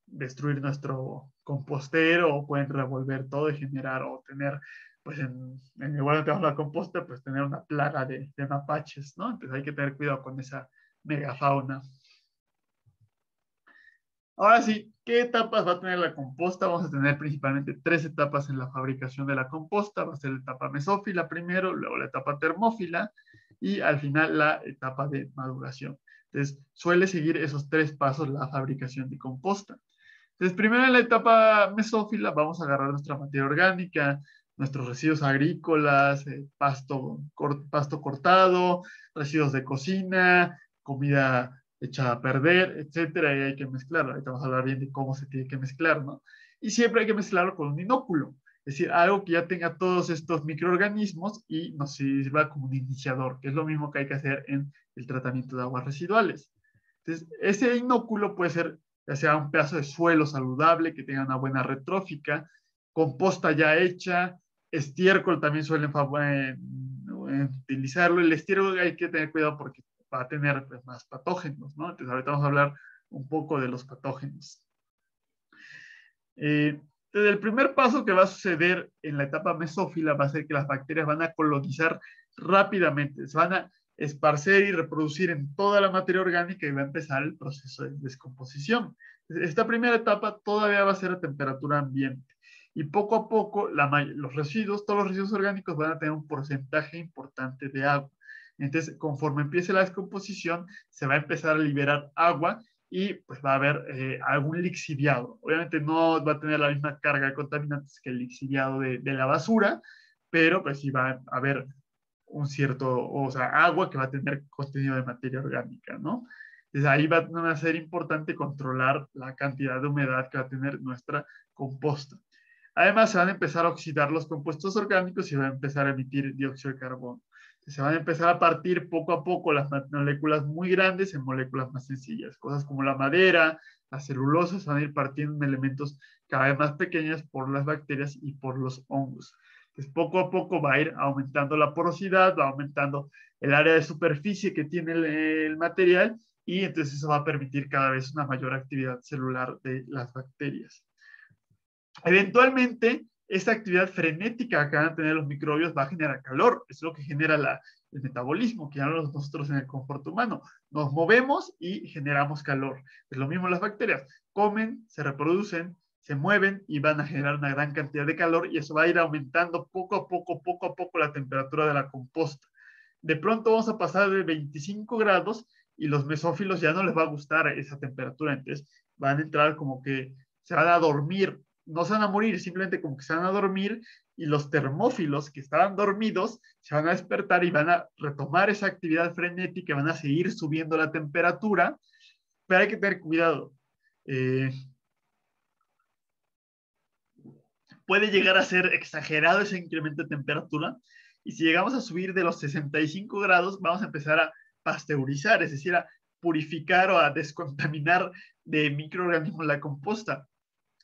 destruir nuestro compostero o pueden revolver todo y generar o tener, pues en el lugar donde tenemos la composta, pues tener una plaga de mapaches, ¿no? Entonces hay que tener cuidado con esa megafauna. Ahora sí, ¿qué etapas va a tener la composta? Vamos a tener principalmente 3 etapas en la fabricación de la composta. Va a ser la etapa mesófila primero, luego la etapa termófila y al final la etapa de maduración. Entonces, suele seguir esos 3 pasos la fabricación de composta. Entonces, primero en la etapa mesófila vamos a agarrar nuestra materia orgánica, nuestros residuos agrícolas, pasto cortado, residuos de cocina, comida echada a perder, etcétera, y hay que mezclarlo. Ahorita vamos a hablar bien de cómo se tiene que mezclar, ¿no? Y siempre hay que mezclarlo con un inóculo, es decir, algo que ya tenga todos estos microorganismos y nos sirva como un iniciador, que es lo mismo que hay que hacer en el tratamiento de aguas residuales. Entonces, ese inóculo puede ser ya sea un pedazo de suelo saludable que tenga una buena red trófica, composta ya hecha, estiércol también suelen utilizarlo. El estiércol hay que tener cuidado porque va a tener pues, más patógenos, ¿no? Entonces ahorita vamos a hablar un poco de los patógenos. Entonces, el primer paso que va a suceder en la etapa mesófila va a ser que las bacterias van a colonizar rápidamente, se van a esparcer y reproducir en toda la materia orgánica y va a empezar el proceso de descomposición. Esta primera etapa todavía va a ser a temperatura ambiente y poco a poco los residuos, todos los residuos orgánicos van a tener un porcentaje importante de agua. Entonces, conforme empiece la descomposición, se va a empezar a liberar agua y pues va a haber algún lixiviado. Obviamente no va a tener la misma carga de contaminantes que el lixiviado de la basura, pero pues sí va a haber un cierto, o sea, agua que va a tener contenido de materia orgánica, ¿no? Entonces ahí va a ser importante controlar la cantidad de humedad que va a tener nuestra composta. Además, se van a empezar a oxidar los compuestos orgánicos y se va a empezar a emitir dióxido de carbono. Se van a empezar a partir poco a poco las moléculas muy grandes en moléculas más sencillas. Cosas como la madera, la celulosa, se van a ir partiendo en elementos cada vez más pequeños por las bacterias y por los hongos. Entonces, poco a poco va a ir aumentando la porosidad, va aumentando el área de superficie que tiene el material y entonces eso va a permitir cada vez una mayor actividad celular de las bacterias. Eventualmente, esta actividad frenética que van a tener los microbios va a generar calor. Es lo que genera el metabolismo, que llamamos nosotros en el confort humano. Nos movemos y generamos calor. Es lo mismo las bacterias. Comen, se reproducen, se mueven y van a generar una gran cantidad de calor y eso va a ir aumentando poco a poco la temperatura de la composta. De pronto vamos a pasar de 25 grados y los mesófilos ya no les va a gustar esa temperatura. Entonces van a entrar como que se van a dormir no se van a morir, simplemente como que se van a dormir y los termófilos que estaban dormidos se van a despertar y van a retomar esa actividad frenética, van a seguir subiendo la temperatura, pero hay que tener cuidado. Puede llegar a ser exagerado ese incremento de temperatura y si llegamos a subir de los 65 grados, vamos a empezar a pasteurizar, es decir, a purificar o a descontaminar de microorganismos la composta.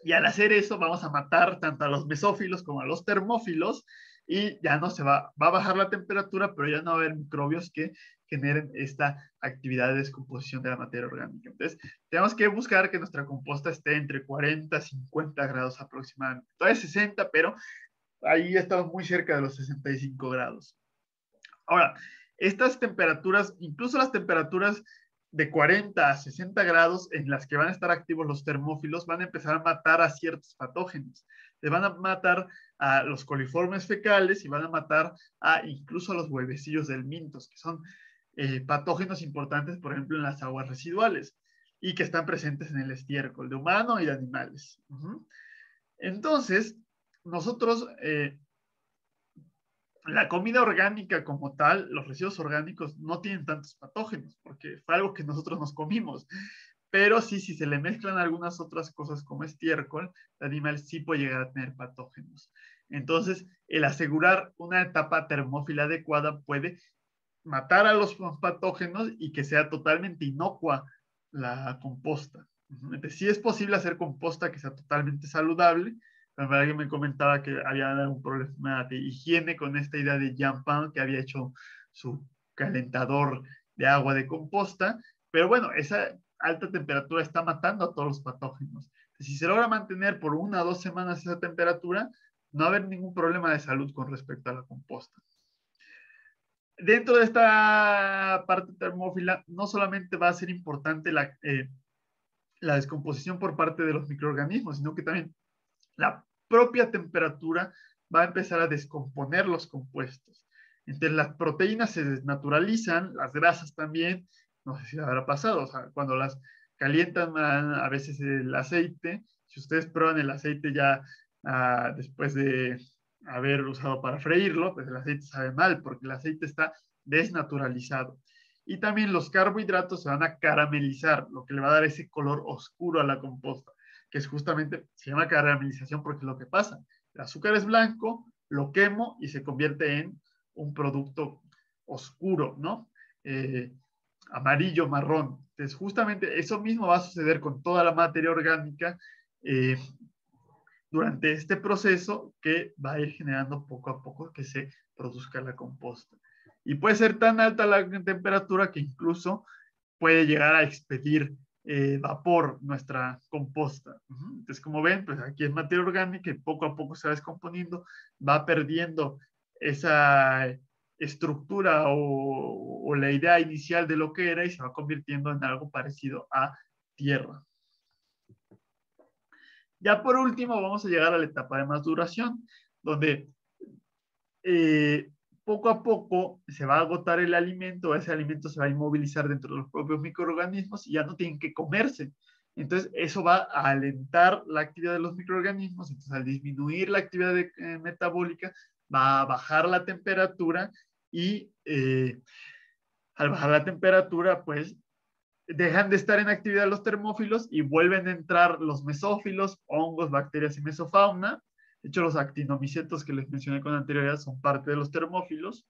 Y al hacer eso vamos a matar tanto a los mesófilos como a los termófilos y ya no se va a bajar la temperatura, pero ya no va a haber microbios que generen esta actividad de descomposición de la materia orgánica. Entonces, tenemos que buscar que nuestra composta esté entre 40 y 50 grados aproximadamente. Todavía 60, pero ahí estamos muy cerca de los 65 grados. Ahora, estas temperaturas, incluso las temperaturas de 40 a 60 grados en las que van a estar activos los termófilos, van a empezar a matar a ciertos patógenos. Se van a matar a los coliformes fecales y van a matar a incluso a los huevecillos del mintos, que son patógenos importantes, por ejemplo, en las aguas residuales y que están presentes en el estiércol de humano y de animales. Entonces, nosotros la comida orgánica como tal, los residuos orgánicos no tienen tantos patógenos, porque fue algo que nosotros nos comimos. Pero sí, si se le mezclan algunas otras cosas como estiércol, el animal sí puede llegar a tener patógenos. Entonces, el asegurar una etapa termófila adecuada puede matar a los patógenos y que sea totalmente inocua la composta. Entonces, sí es posible hacer composta que sea totalmente saludable. Alguien me comentaba que había algún problema de higiene con esta idea de Jean Pain, que había hecho su calentador de agua de composta, pero bueno, esa alta temperatura está matando a todos los patógenos. Si se logra mantener por 1 o 2 semanas esa temperatura, no va a haber ningún problema de salud con respecto a la composta. Dentro de esta parte termófila, no solamente va a ser importante la descomposición por parte de los microorganismos, sino que también la propia temperatura va a empezar a descomponer los compuestos. Entonces las proteínas se desnaturalizan, las grasas también, no sé si habrá pasado, o sea, cuando las calientan a veces el aceite, si ustedes prueban el aceite ya después de haber usado para freírlo, pues el aceite sabe mal porque el aceite está desnaturalizado. Y también los carbohidratos se van a caramelizar, lo que le va a dar ese color oscuro a la composta, que es justamente, se llama caramelización porque es lo que pasa. El azúcar es blanco, lo quemo y se convierte en un producto oscuro, ¿no? Amarillo, marrón. Entonces, justamente eso mismo va a suceder con toda la materia orgánica durante este proceso que va a ir generando poco a poco que se produzca la composta. Y puede ser tan alta la temperatura que incluso puede llegar a expedir vapor nuestra composta. Entonces, como ven, pues aquí es materia orgánica y poco a poco se va descomponiendo, va perdiendo esa estructura o la idea inicial de lo que era y se va convirtiendo en algo parecido a tierra. Ya por último, vamos a llegar a la etapa de maduración, donde poco a poco se va a agotar el alimento, ese alimento se va a inmovilizar dentro de los propios microorganismos y ya no tienen que comerse. Entonces, eso va a alentar la actividad de los microorganismos, entonces al disminuir la actividad metabólica, va a bajar la temperatura y al bajar la temperatura, pues dejan de estar en actividad los termófilos y vuelven a entrar los mesófilos, hongos, bacterias y mesofauna. De hecho, los actinomicetos que les mencioné con anterioridad son parte de los termófilos.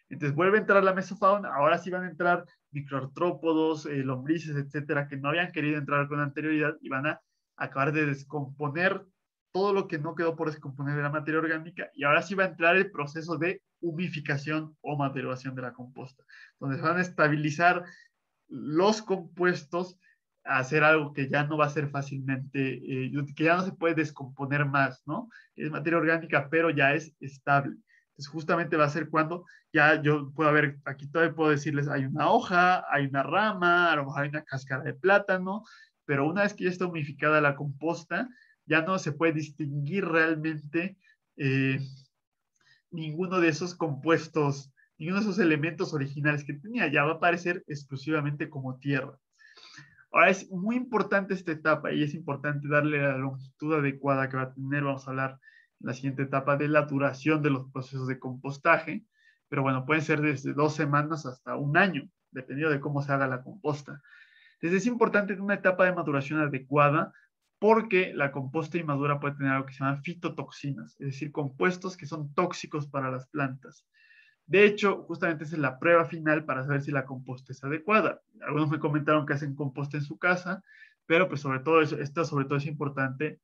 Entonces vuelve a entrar la mesofauna, ahora sí van a entrar microartrópodos, lombrices, etcétera, que no habían querido entrar con anterioridad y van a acabar de descomponer todo lo que no quedó por descomponer de la materia orgánica y ahora sí va a entrar el proceso de humificación o maduración de la composta, donde se van a estabilizar los compuestos a hacer algo que ya no va a ser fácilmente, que ya no se puede descomponer más, ¿no? Es materia orgánica, pero ya es estable. Entonces, justamente va a ser cuando ya yo puedo ver, aquí todavía puedo decirles, hay una hoja, hay una rama, a lo mejor hay una cáscara de plátano, pero una vez que ya está humificada la composta, ya no se puede distinguir realmente ninguno de esos compuestos, ninguno de esos elementos originales que tenía, ya va a aparecer exclusivamente como tierra. Ahora, es muy importante esta etapa y es importante darle la longitud adecuada que va a tener. Vamos a hablar en la siguiente etapa de la duración de los procesos de compostaje, pero bueno, pueden ser desde 2 semanas hasta un año, dependiendo de cómo se haga la composta. Entonces es importante una etapa de maduración adecuada porque la composta inmadura puede tener algo que se llama fitotoxinas, es decir, compuestos que son tóxicos para las plantas. De hecho, justamente esa es la prueba final para saber si la composta es adecuada. Algunos me comentaron que hacen composta en su casa, pero pues sobre todo eso, esto sobre todo es importante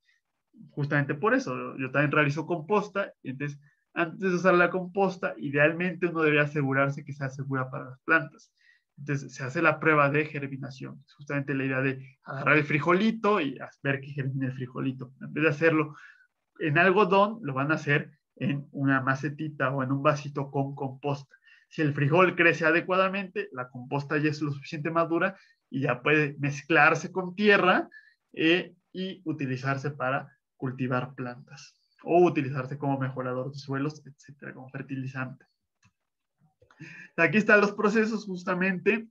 justamente por eso. Yo también realizo composta y entonces antes de usar la composta, idealmente uno debería asegurarse que sea segura para las plantas. Entonces se hace la prueba de germinación. Es justamente la idea de agarrar el frijolito y ver que germine el frijolito. En vez de hacerlo en algodón, lo van a hacer en una macetita o en un vasito con composta. Si el frijol crece adecuadamente, la composta ya es lo suficiente madura y ya puede mezclarse con tierra y utilizarse para cultivar plantas o utilizarse como mejorador de suelos, etcétera, como fertilizante. Aquí están los procesos, justamente,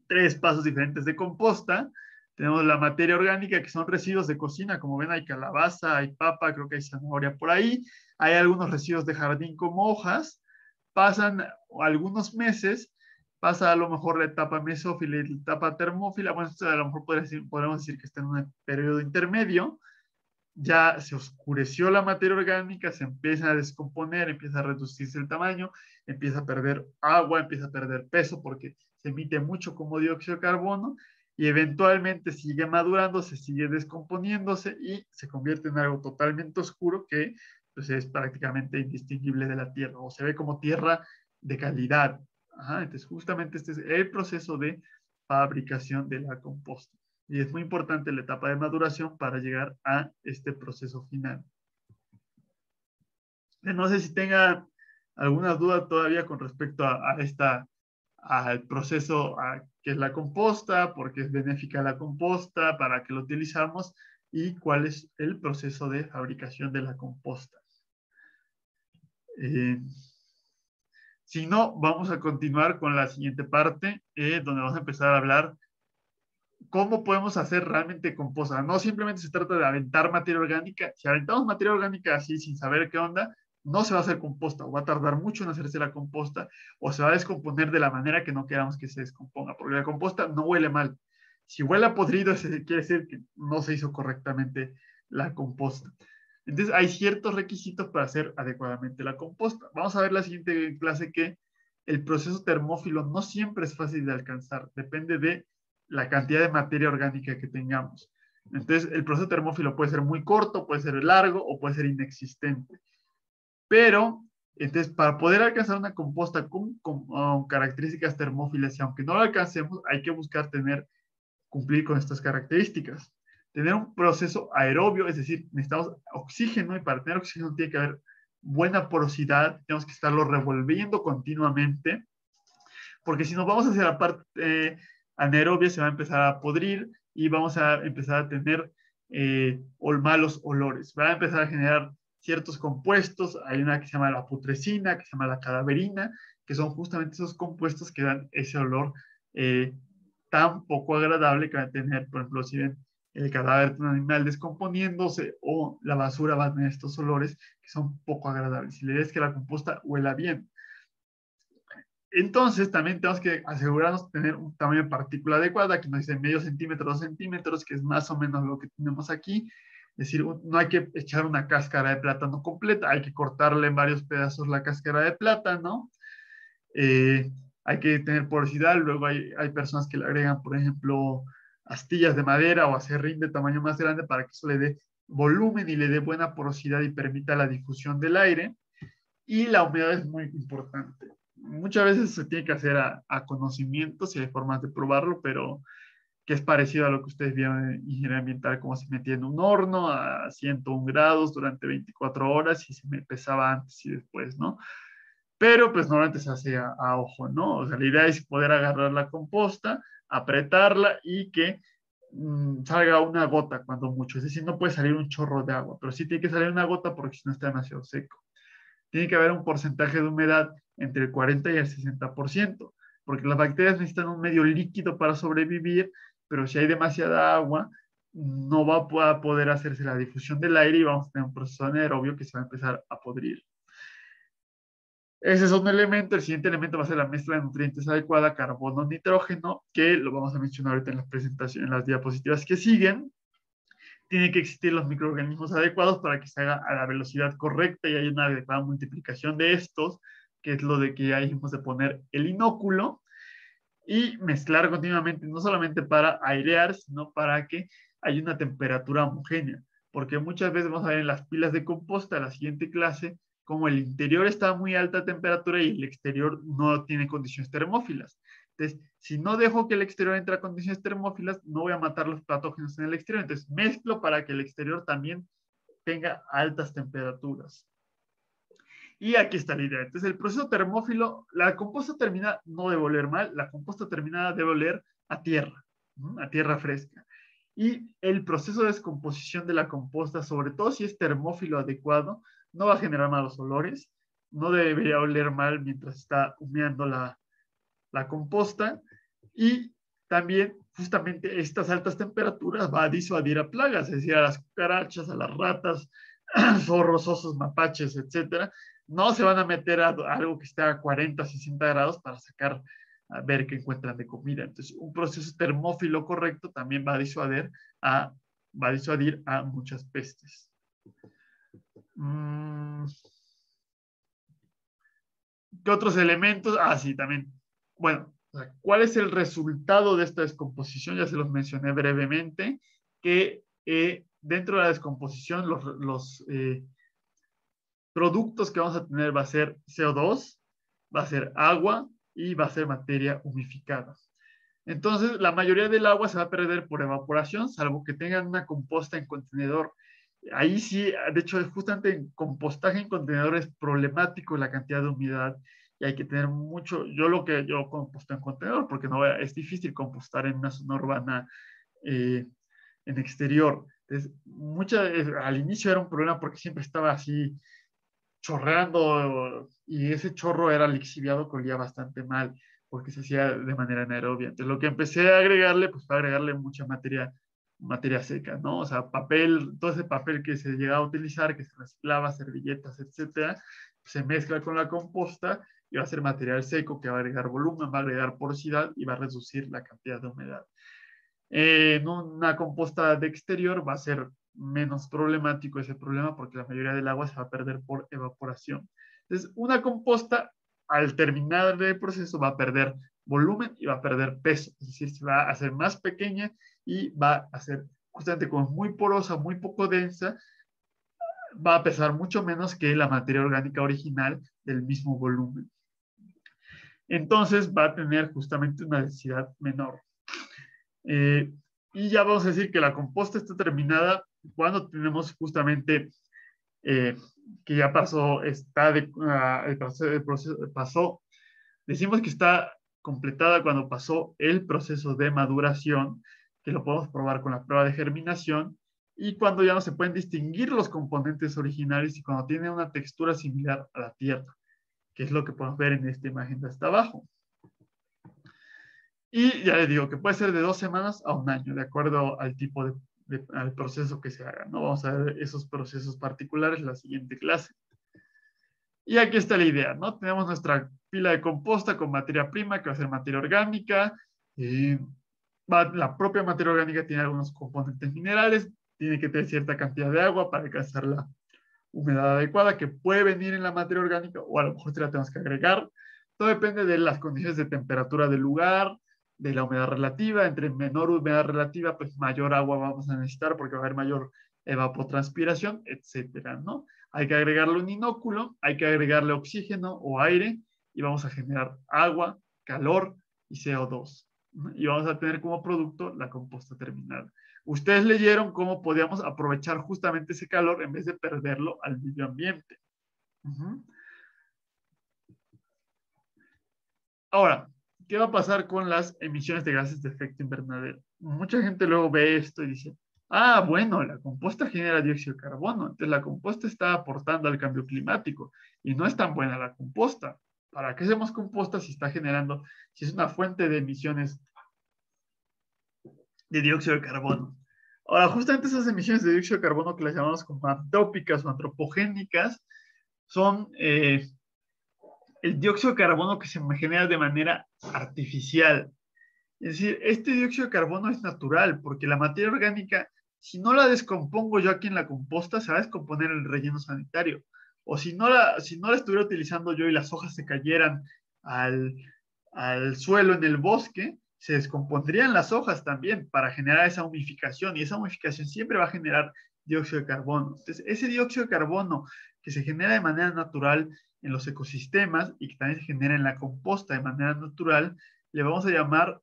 3 pasos diferentes de composta. Tenemos la materia orgánica, que son residuos de cocina. Como ven, hay calabaza, hay papa, creo que hay zanahoria por ahí. Hay algunos residuos de jardín como hojas. Pasan algunos meses, pasa a lo mejor la etapa mesófila y la etapa termófila. Bueno, esto a lo mejor podemos decir que está en un periodo intermedio. Ya se oscureció la materia orgánica, se empieza a descomponer, empieza a reducirse el tamaño, empieza a perder agua, empieza a perder peso porque se emite mucho como dióxido de carbono y eventualmente sigue madurando, se sigue descomponiéndose y se convierte en algo totalmente oscuro que pues, es prácticamente indistinguible de la tierra o se ve como tierra de calidad. Ajá, entonces, justamente este es el proceso de fabricación de la composta. Y es muy importante la etapa de maduración para llegar a este proceso final. No sé si tenga alguna duda todavía con respecto al proceso que es la composta, por qué es benéfica la composta, para qué lo utilizamos y cuál es el proceso de fabricación de la composta. Eh, si no, vamos a continuar con la siguiente parte, donde vamos a empezar a hablar cómo podemos hacer realmente composta. No simplemente se trata de aventar materia orgánica. Si aventamos materia orgánica así sin saber qué onda, no se va a hacer composta o va a tardar mucho en hacerse la composta o se va a descomponer de la manera que no queramos que se descomponga, porque la composta no huele mal. Si huele a podrido, quiere decir que no se hizo correctamente la composta. Entonces, hay ciertos requisitos para hacer adecuadamente la composta. Vamos a ver la siguiente clase que el proceso termófilo no siempre es fácil de alcanzar, depende de la cantidad de materia orgánica que tengamos. Entonces, el proceso termófilo puede ser muy corto, puede ser largo o puede ser inexistente. Pero, entonces, para poder alcanzar una composta con características termófilas, y aunque no lo alcancemos, hay que buscar cumplir con estas características. Tener un proceso aerobio, es decir, necesitamos oxígeno y para tener oxígeno tiene que haber buena porosidad, tenemos que estarlo revolviendo continuamente, porque si nos vamos hacia la parte anaerobia se va a empezar a podrir y vamos a empezar a tener malos olores. Va a empezar a generar ciertos compuestos. Hay una que se llama la putrescina, que se llama la cadaverina, que son justamente esos compuestos que dan ese olor tan poco agradable que va a tener, por ejemplo, si ven el cadáver de un animal descomponiéndose o la basura va a tener estos olores que son poco agradables. Y la idea es que la composta huela bien. Entonces, también tenemos que asegurarnos de tener un tamaño de partícula adecuado. Aquí nos dice medio centímetro, 2 centímetros, que es más o menos lo que tenemos aquí. Es decir, no hay que echar una cáscara de plátano completa, hay que cortarle en varios pedazos la cáscara de plátano. Eh, hay que tener porosidad. Luego hay personas que le agregan, por ejemplo, astillas de madera o acerrín de tamaño más grande para que eso le dé volumen y le dé buena porosidad y permita la difusión del aire. Y la humedad es muy importante. Muchas veces se tiene que hacer a conocimientos y hay formas de probarlo, pero que es parecido a lo que ustedes vieron en ingeniería ambiental, como se metía en un horno a 101 grados durante 24 horas y se me pesaba antes y después, ¿no? Pero pues normalmente se hace a ojo, ¿no? O sea, la idea es poder agarrar la composta, apretarla y que salga una gota cuando mucho. Es decir, no puede salir un chorro de agua, pero sí tiene que salir una gota porque si no está demasiado seco. Tiene que haber un porcentaje de humedad entre el 40 y el 60%, porque las bacterias necesitan un medio líquido para sobrevivir pero si hay demasiada agua, no va a poder hacerse la difusión del aire y vamos a tener un proceso anaerobio que se va a empezar a podrir. Ese es un elemento. El siguiente elemento va a ser la mezcla de nutrientes adecuada, carbono, nitrógeno, que lo vamos a mencionar ahorita en la presentación, en las diapositivas que siguen. Tiene que existir los microorganismos adecuados para que se haga a la velocidad correcta y haya una adecuada multiplicación de estos, que es lo de que ya dijimos de poner el inóculo y mezclar continuamente, no solamente para airear, sino para que haya una temperatura homogénea, porque muchas veces vamos a ver en las pilas de composta, la siguiente clase, como el interior está a muy alta temperatura y el exterior no tiene condiciones termófilas. Entonces, si no dejo que el exterior entre a condiciones termófilas, no voy a matar los patógenos en el exterior. Entonces, mezclo para que el exterior también tenga altas temperaturas. Y aquí está la idea. Entonces, el proceso termófilo, la composta terminada no debe oler mal, la composta terminada debe oler a tierra, ¿no? A tierra fresca. Y el proceso de descomposición de la composta, sobre todo si es termófilo adecuado, no va a generar malos olores, no debería oler mal mientras está humeando la composta y también justamente estas altas temperaturas va a disuadir a plagas, es decir, a las cucarachas, a las ratas, zorros, osos, mapaches, etcétera. No se van a meter a algo que esté a 40, 60 grados para sacar, a ver qué encuentran de comida. Entonces, un proceso termófilo correcto también va a disuadir a muchas pestes. ¿Qué otros elementos? Ah, sí, también. Bueno, ¿cuál es el resultado de esta descomposición? Ya se los mencioné brevemente, que dentro de la descomposición los productos que vamos a tener va a ser CO2, va a ser agua y va a ser materia humificada. Entonces, la mayoría del agua se va a perder por evaporación, salvo que tengan una composta en contenedor. Ahí sí, de hecho, justamente en compostaje en contenedor es problemático la cantidad de humedad y hay que tener mucho. Yo composto en contenedor porque no es difícil compostar en una zona urbana en exterior. Entonces, al inicio era un problema porque siempre estaba así chorreando y ese chorro era lixiviado que olía bastante mal porque se hacía de manera anaerobia. Entonces lo que empecé a agregarle, pues fue agregarle mucha materia seca, ¿no? O sea, papel, todo ese papel que se llegaba a utilizar, que se reciclaba, servilletas, etcétera, se mezcla con la composta y va a ser material seco que va a agregar volumen, va a agregar porosidad y va a reducir la cantidad de humedad. En una composta de exterior va a ser menos problemático ese problema porque la mayoría del agua se va a perder por evaporación. Entonces, una composta al terminar el proceso va a perder volumen y va a perder peso, es decir, se va a hacer más pequeña y va a ser justamente como muy porosa, muy poco densa, va a pesar mucho menos que la materia orgánica original del mismo volumen. Entonces va a tener justamente una densidad menor. Y ya vamos a decir que la composta está terminada cuando tenemos justamente que ya pasó, el proceso pasó, decimos que está completada cuando pasó el proceso de maduración, que lo podemos probar con la prueba de germinación, y cuando ya no se pueden distinguir los componentes originales y cuando tiene una textura similar a la tierra, que es lo que podemos ver en esta imagen de hasta abajo. Y ya les digo que puede ser de 2 semanas a 1 año, de acuerdo al tipo al proceso que se haga, ¿no? Vamos a ver esos procesos particulares en la siguiente clase. Y aquí está la idea, ¿no? Tenemos nuestra pila de composta con materia prima, que va a ser materia orgánica. La propia materia orgánica tiene algunos componentes minerales, tiene que tener cierta cantidad de agua para alcanzar la humedad adecuada, que puede venir en la materia orgánica, o a lo mejor se la tenemos que agregar. Todo depende de las condiciones de temperatura del lugar, de la humedad relativa. Entre menor humedad relativa, pues mayor agua vamos a necesitar porque va a haber mayor evapotranspiración, etcétera, ¿no? Hay que agregarle un inóculo, hay que agregarle oxígeno o aire y vamos a generar agua, calor y CO2. ¿No? Y vamos a tener como producto la composta terminada. Ustedes leyeron cómo podíamos aprovechar justamente ese calor en vez de perderlo al medio ambiente. Ahora, ¿qué va a pasar con las emisiones de gases de efecto invernadero? Mucha gente luego ve esto y dice, ah, bueno, la composta genera dióxido de carbono, entonces la composta está aportando al cambio climático y no es tan buena la composta. ¿Para qué hacemos composta si está generando, si es una fuente de emisiones de dióxido de carbono. Ahora, justamente esas emisiones de dióxido de carbono que las llamamos como antrópicas o antropogénicas son el dióxido de carbono que se genera de manera artificial. Es decir, este dióxido de carbono es natural porque la materia orgánica, si no la descompongo yo aquí en la composta, se va a descomponer en el relleno sanitario. O si no la estuviera utilizando yo y las hojas se cayeran al, al suelo en el bosque, se descompondrían las hojas también para generar esa humificación y esa humificación siempre va a generar dióxido de carbono. Entonces, ese dióxido de carbono que se genera de manera natural en los ecosistemas y que también se genera en la composta de manera natural, le vamos a llamar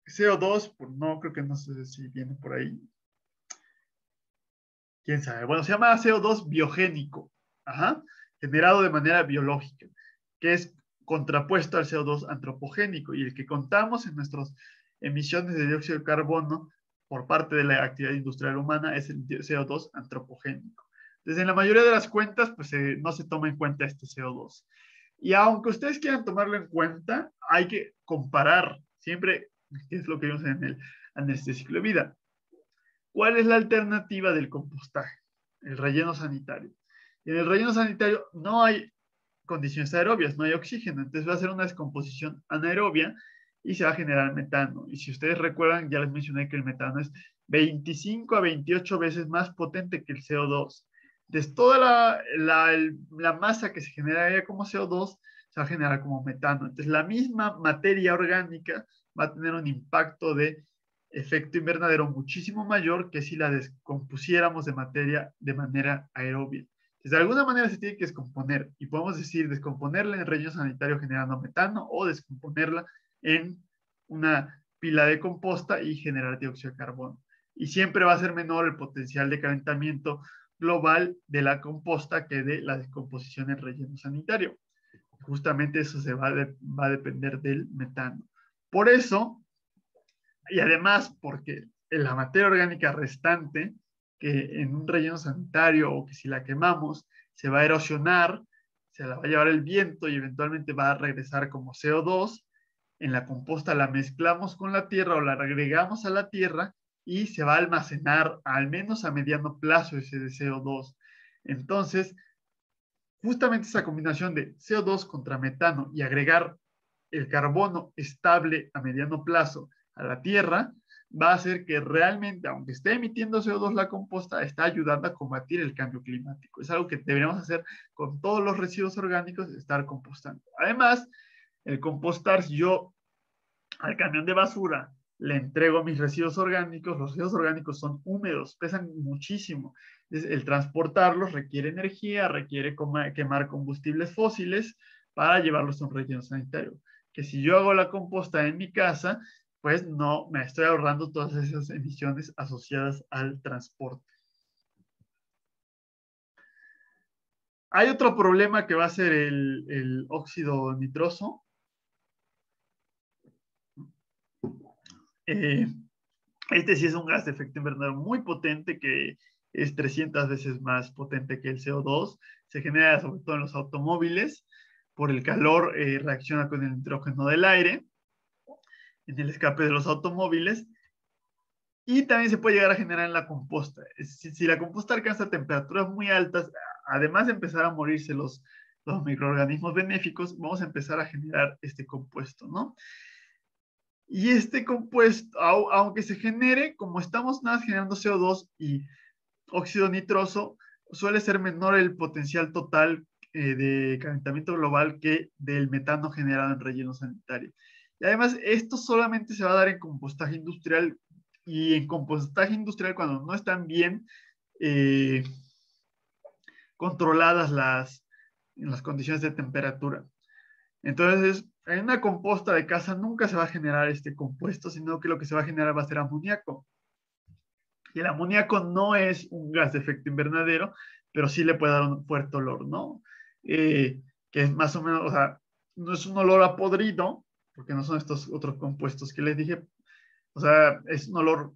CO2, no creo que no sé si viene por ahí. ¿Quién sabe? Bueno, se llama CO2 biogénico, ajá, generado de manera biológica, que es contrapuesto al CO2 antropogénico y el que contamos en nuestras emisiones de dióxido de carbono por parte de la actividad industrial humana es el CO2 antropogénico. Entonces, en la mayoría de las cuentas, pues no se toma en cuenta este CO2. Y aunque ustedes quieran tomarlo en cuenta, hay que comparar siempre, que es lo que vimos en este ciclo de vida. ¿Cuál es la alternativa del compostaje? El relleno sanitario. En el relleno sanitario no hay condiciones aerobias, no hay oxígeno, entonces va a ser una descomposición anaerobia y se va a generar metano. Y si ustedes recuerdan, ya les mencioné que el metano es 25 a 28 veces más potente que el CO2. Entonces, toda la masa que se generaría como CO2 se va a generar como metano. Entonces, la misma materia orgánica va a tener un impacto de efecto invernadero muchísimo mayor que si la descompusiéramos de materia de manera aerobia. Entonces, de alguna manera se tiene que descomponer y podemos decir descomponerla en el relleno sanitario generando metano o descomponerla en una pila de composta y generar dióxido de carbono. Y siempre va a ser menor el potencial de calentamiento global de la composta que de la descomposición en relleno sanitario. Justamente eso va a depender del metano. Por eso, y además porque la materia orgánica restante, que en un relleno sanitario o que si la quemamos, se va a erosionar, se la va a llevar el viento y eventualmente va a regresar como CO2, en la composta la mezclamos con la tierra o la agregamos a la tierra y se va a almacenar al menos a mediano plazo ese de CO2. Entonces, justamente esa combinación de CO2 contra metano y agregar el carbono estable a mediano plazo a la tierra va a hacer que realmente, aunque esté emitiendo CO2 la composta, está ayudando a combatir el cambio climático. Es algo que deberíamos hacer con todos los residuos orgánicos, estar compostando. Además, el compostar, si yo al camión de basura le entrego mis residuos orgánicos, los residuos orgánicos son húmedos, pesan muchísimo. El transportarlos requiere energía, requiere quemar combustibles fósiles para llevarlos a un relleno sanitario. Que si yo hago la composta en mi casa, pues no me estoy ahorrando todas esas emisiones asociadas al transporte. Hay otro problema que va a ser el óxido nitroso. Eh, Este sí es un gas de efecto invernadero muy potente que es 300 veces más potente que el CO2. Se genera sobre todo en los automóviles. Por el calor reacciona con el nitrógeno del aire en el escape de los automóviles. Y también se puede llegar a generar en la composta. Si la composta alcanza temperaturas muy altas, además de empezar a morirse los microorganismos benéficos, vamos a empezar a generar este compuesto, ¿no? Y este compuesto, aunque se genere, como estamos nada más generando CO2 y óxido nitroso, suele ser menor el potencial total de calentamiento global que del metano generado en relleno sanitario. Y además, esto solamente se va a dar en compostaje industrial y en compostaje industrial cuando no están bien eh, controladas las condiciones de temperatura. Entonces, en una composta de casa nunca se va a generar este compuesto, sino que lo que se va a generar va a ser amoníaco. Y el amoníaco no es un gas de efecto invernadero, pero sí le puede dar un fuerte olor, ¿no? Que es más o menos, o sea, no es un olor a podrido, porque no son estos otros compuestos que les dije, o sea, es un olor,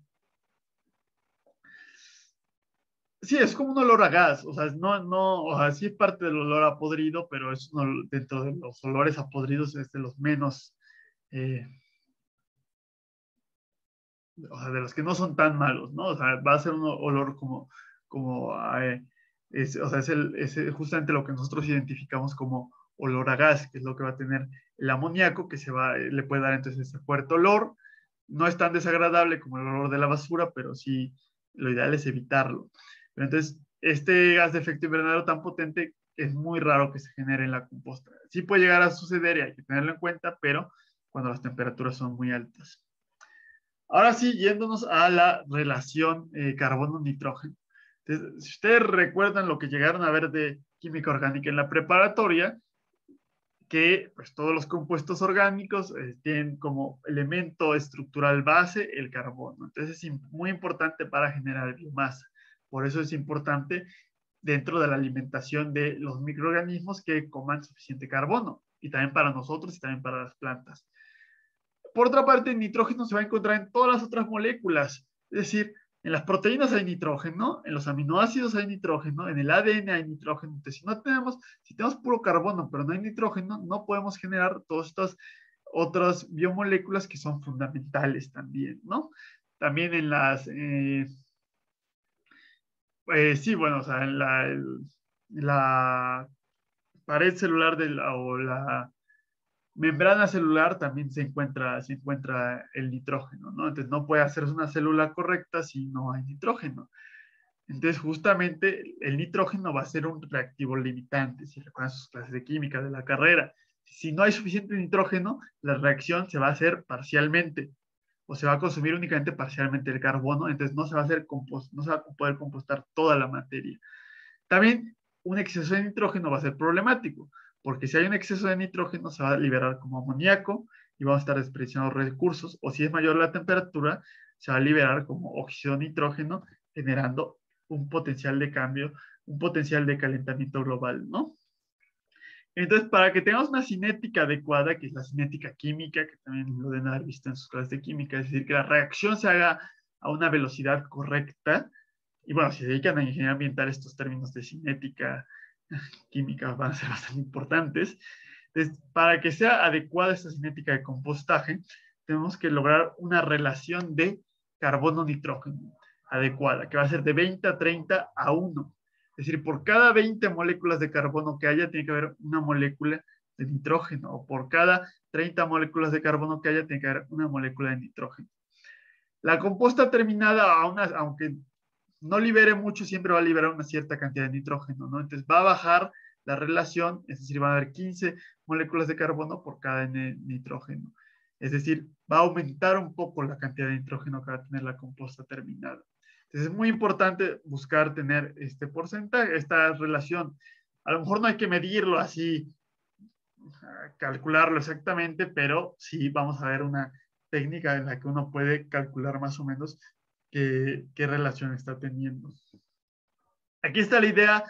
sí, es como un olor a gas, o sea, o sea, sí es parte del olor a podrido, pero es dentro de los olores a podridos es de los menos, eh, o sea, de los que no son tan malos, ¿no? O sea, va a ser un olor como o sea, justamente lo que nosotros identificamos como olor a gas, que es lo que va a tener el amoníaco, que le puede dar entonces ese fuerte olor. No es tan desagradable como el olor de la basura, pero sí, lo ideal es evitarlo. Pero entonces, este gas de efecto invernadero tan potente es muy raro que se genere en la composta. Sí puede llegar a suceder y hay que tenerlo en cuenta, pero cuando las temperaturas son muy altas. Ahora sí, yéndonos a la relación carbono-nitrógeno. Entonces, si ustedes recuerdan lo que llegaron a ver de química orgánica en la preparatoria, que pues, todos los compuestos orgánicos tienen como elemento estructural base el carbono. Entonces es muy importante para generar biomasa. Por eso es importante dentro de la alimentación de los microorganismos que coman suficiente carbono. Y también para nosotros y también para las plantas. Por otra parte, el nitrógeno se va a encontrar en todas las otras moléculas. Es decir, en las proteínas hay nitrógeno, en los aminoácidos hay nitrógeno, en el ADN hay nitrógeno. Entonces, si tenemos puro carbono, pero no hay nitrógeno, no podemos generar todas estas otras biomoléculas que son fundamentales también, ¿no? También en sí, bueno, o sea, la pared celular o la membrana celular también se encuentra el nitrógeno, ¿no? Entonces no puede hacerse una célula correcta si no hay nitrógeno. Entonces justamente el nitrógeno va a ser un reactivo limitante, si recuerdan sus clases de química de la carrera. Si no hay suficiente nitrógeno, la reacción se va a hacer parcialmente o se va a consumir únicamente parcialmente el carbono, entonces no se va a hacer no se va a poder compostar toda la materia. También un exceso de nitrógeno va a ser problemático, porque si hay un exceso de nitrógeno se va a liberar como amoníaco y vamos a estar desperdiciando recursos, o si es mayor la temperatura, se va a liberar como óxido de nitrógeno, generando un potencial de cambio, un potencial de calentamiento global, ¿no? Entonces, para que tengamos una cinética adecuada, que es la cinética química, que también lo deben haber visto en sus clases de química, es decir, que la reacción se haga a una velocidad correcta, y bueno, si se dedican a ingeniería ambiental, estos términos de cinética química van a ser bastante importantes. Entonces, para que sea adecuada esta cinética de compostaje, tenemos que lograr una relación de carbono-nitrógeno adecuada, que va a ser de 20 a 30 a 1. Es decir, por cada 20 moléculas de carbono que haya, tiene que haber una molécula de nitrógeno, o por cada 30 moléculas de carbono que haya, tiene que haber una molécula de nitrógeno. La composta terminada, aunque no libere mucho, siempre va a liberar una cierta cantidad de nitrógeno, ¿no? Entonces va a bajar la relación, es decir, va a haber 15 moléculas de carbono por cada N nitrógeno. Es decir, va a aumentar un poco la cantidad de nitrógeno que va a tener la composta terminada. Entonces es muy importante buscar tener este porcentaje, esta relación. A lo mejor no hay que medirlo así, calcularlo exactamente, pero sí vamos a ver una técnica en la que uno puede calcular más o menos qué relación está teniendo. Aquí está la idea,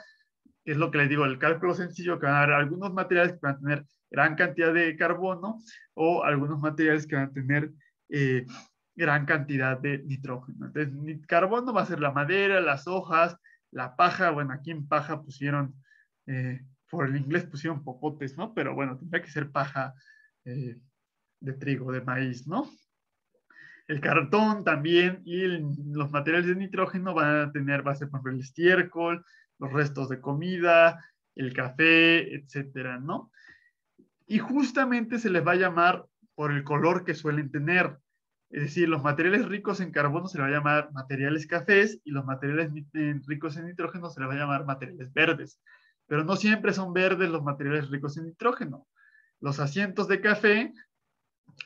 que es lo que les digo, el cálculo sencillo, que van a haber algunos materiales que van a tener gran cantidad de carbono o algunos materiales que van a tener eh, gran cantidad de nitrógeno. Entonces, carbono va a ser la madera, las hojas, la paja. Bueno, aquí en paja pusieron, por el inglés pusieron popotes, ¿no? Pero bueno, tendría que ser paja de trigo, de maíz, ¿no? El cartón también y los materiales de nitrógeno va a ser por ejemplo el estiércol, los restos de comida, el café, etcétera, ¿no? Y justamente se les va a llamar por el color que suelen tener. Es decir, los materiales ricos en carbono se les va a llamar materiales cafés y los materiales ricos en nitrógeno se les va a llamar materiales verdes. Pero no siempre son verdes los materiales ricos en nitrógeno. Los asientos de café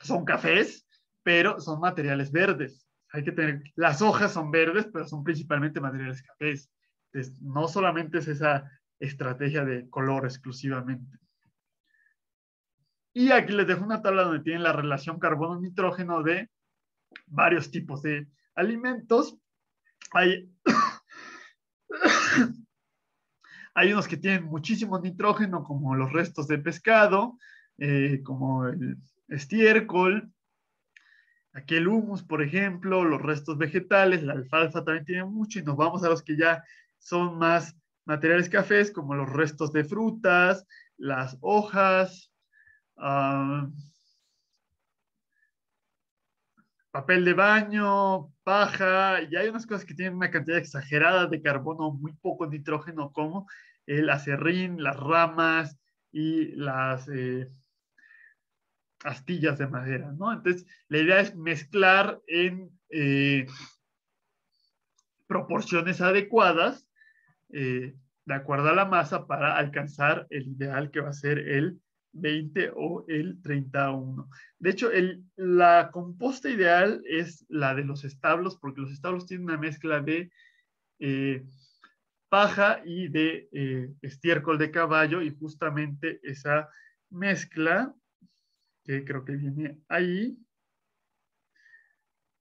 son cafés, pero son materiales verdes. Hay que tener, las hojas son verdes, pero son principalmente materiales cafés. Entonces, no solamente es esa estrategia de color exclusivamente. Y aquí les dejo una tabla donde tienen la relación carbono-nitrógeno de varios tipos de alimentos. Hay, hay unos que tienen muchísimo nitrógeno, como los restos de pescado, como el estiércol, aquí el humus, por ejemplo, los restos vegetales, la alfalfa también tiene mucho, y nos vamos a los que ya son más materiales cafés, como los restos de frutas, las hojas, papel de baño, paja, y hay unas cosas que tienen una cantidad exagerada de carbono, muy poco nitrógeno, como el acerrín, las ramas y las astillas de madera, ¿no? Entonces, la idea es mezclar en proporciones adecuadas, de acuerdo a la masa, para alcanzar el ideal que va a ser el 20 o el 31. De hecho, la composta ideal es la de los establos, porque los establos tienen una mezcla de eh, paja y de estiércol de caballo, y justamente esa mezcla, que creo que viene ahí,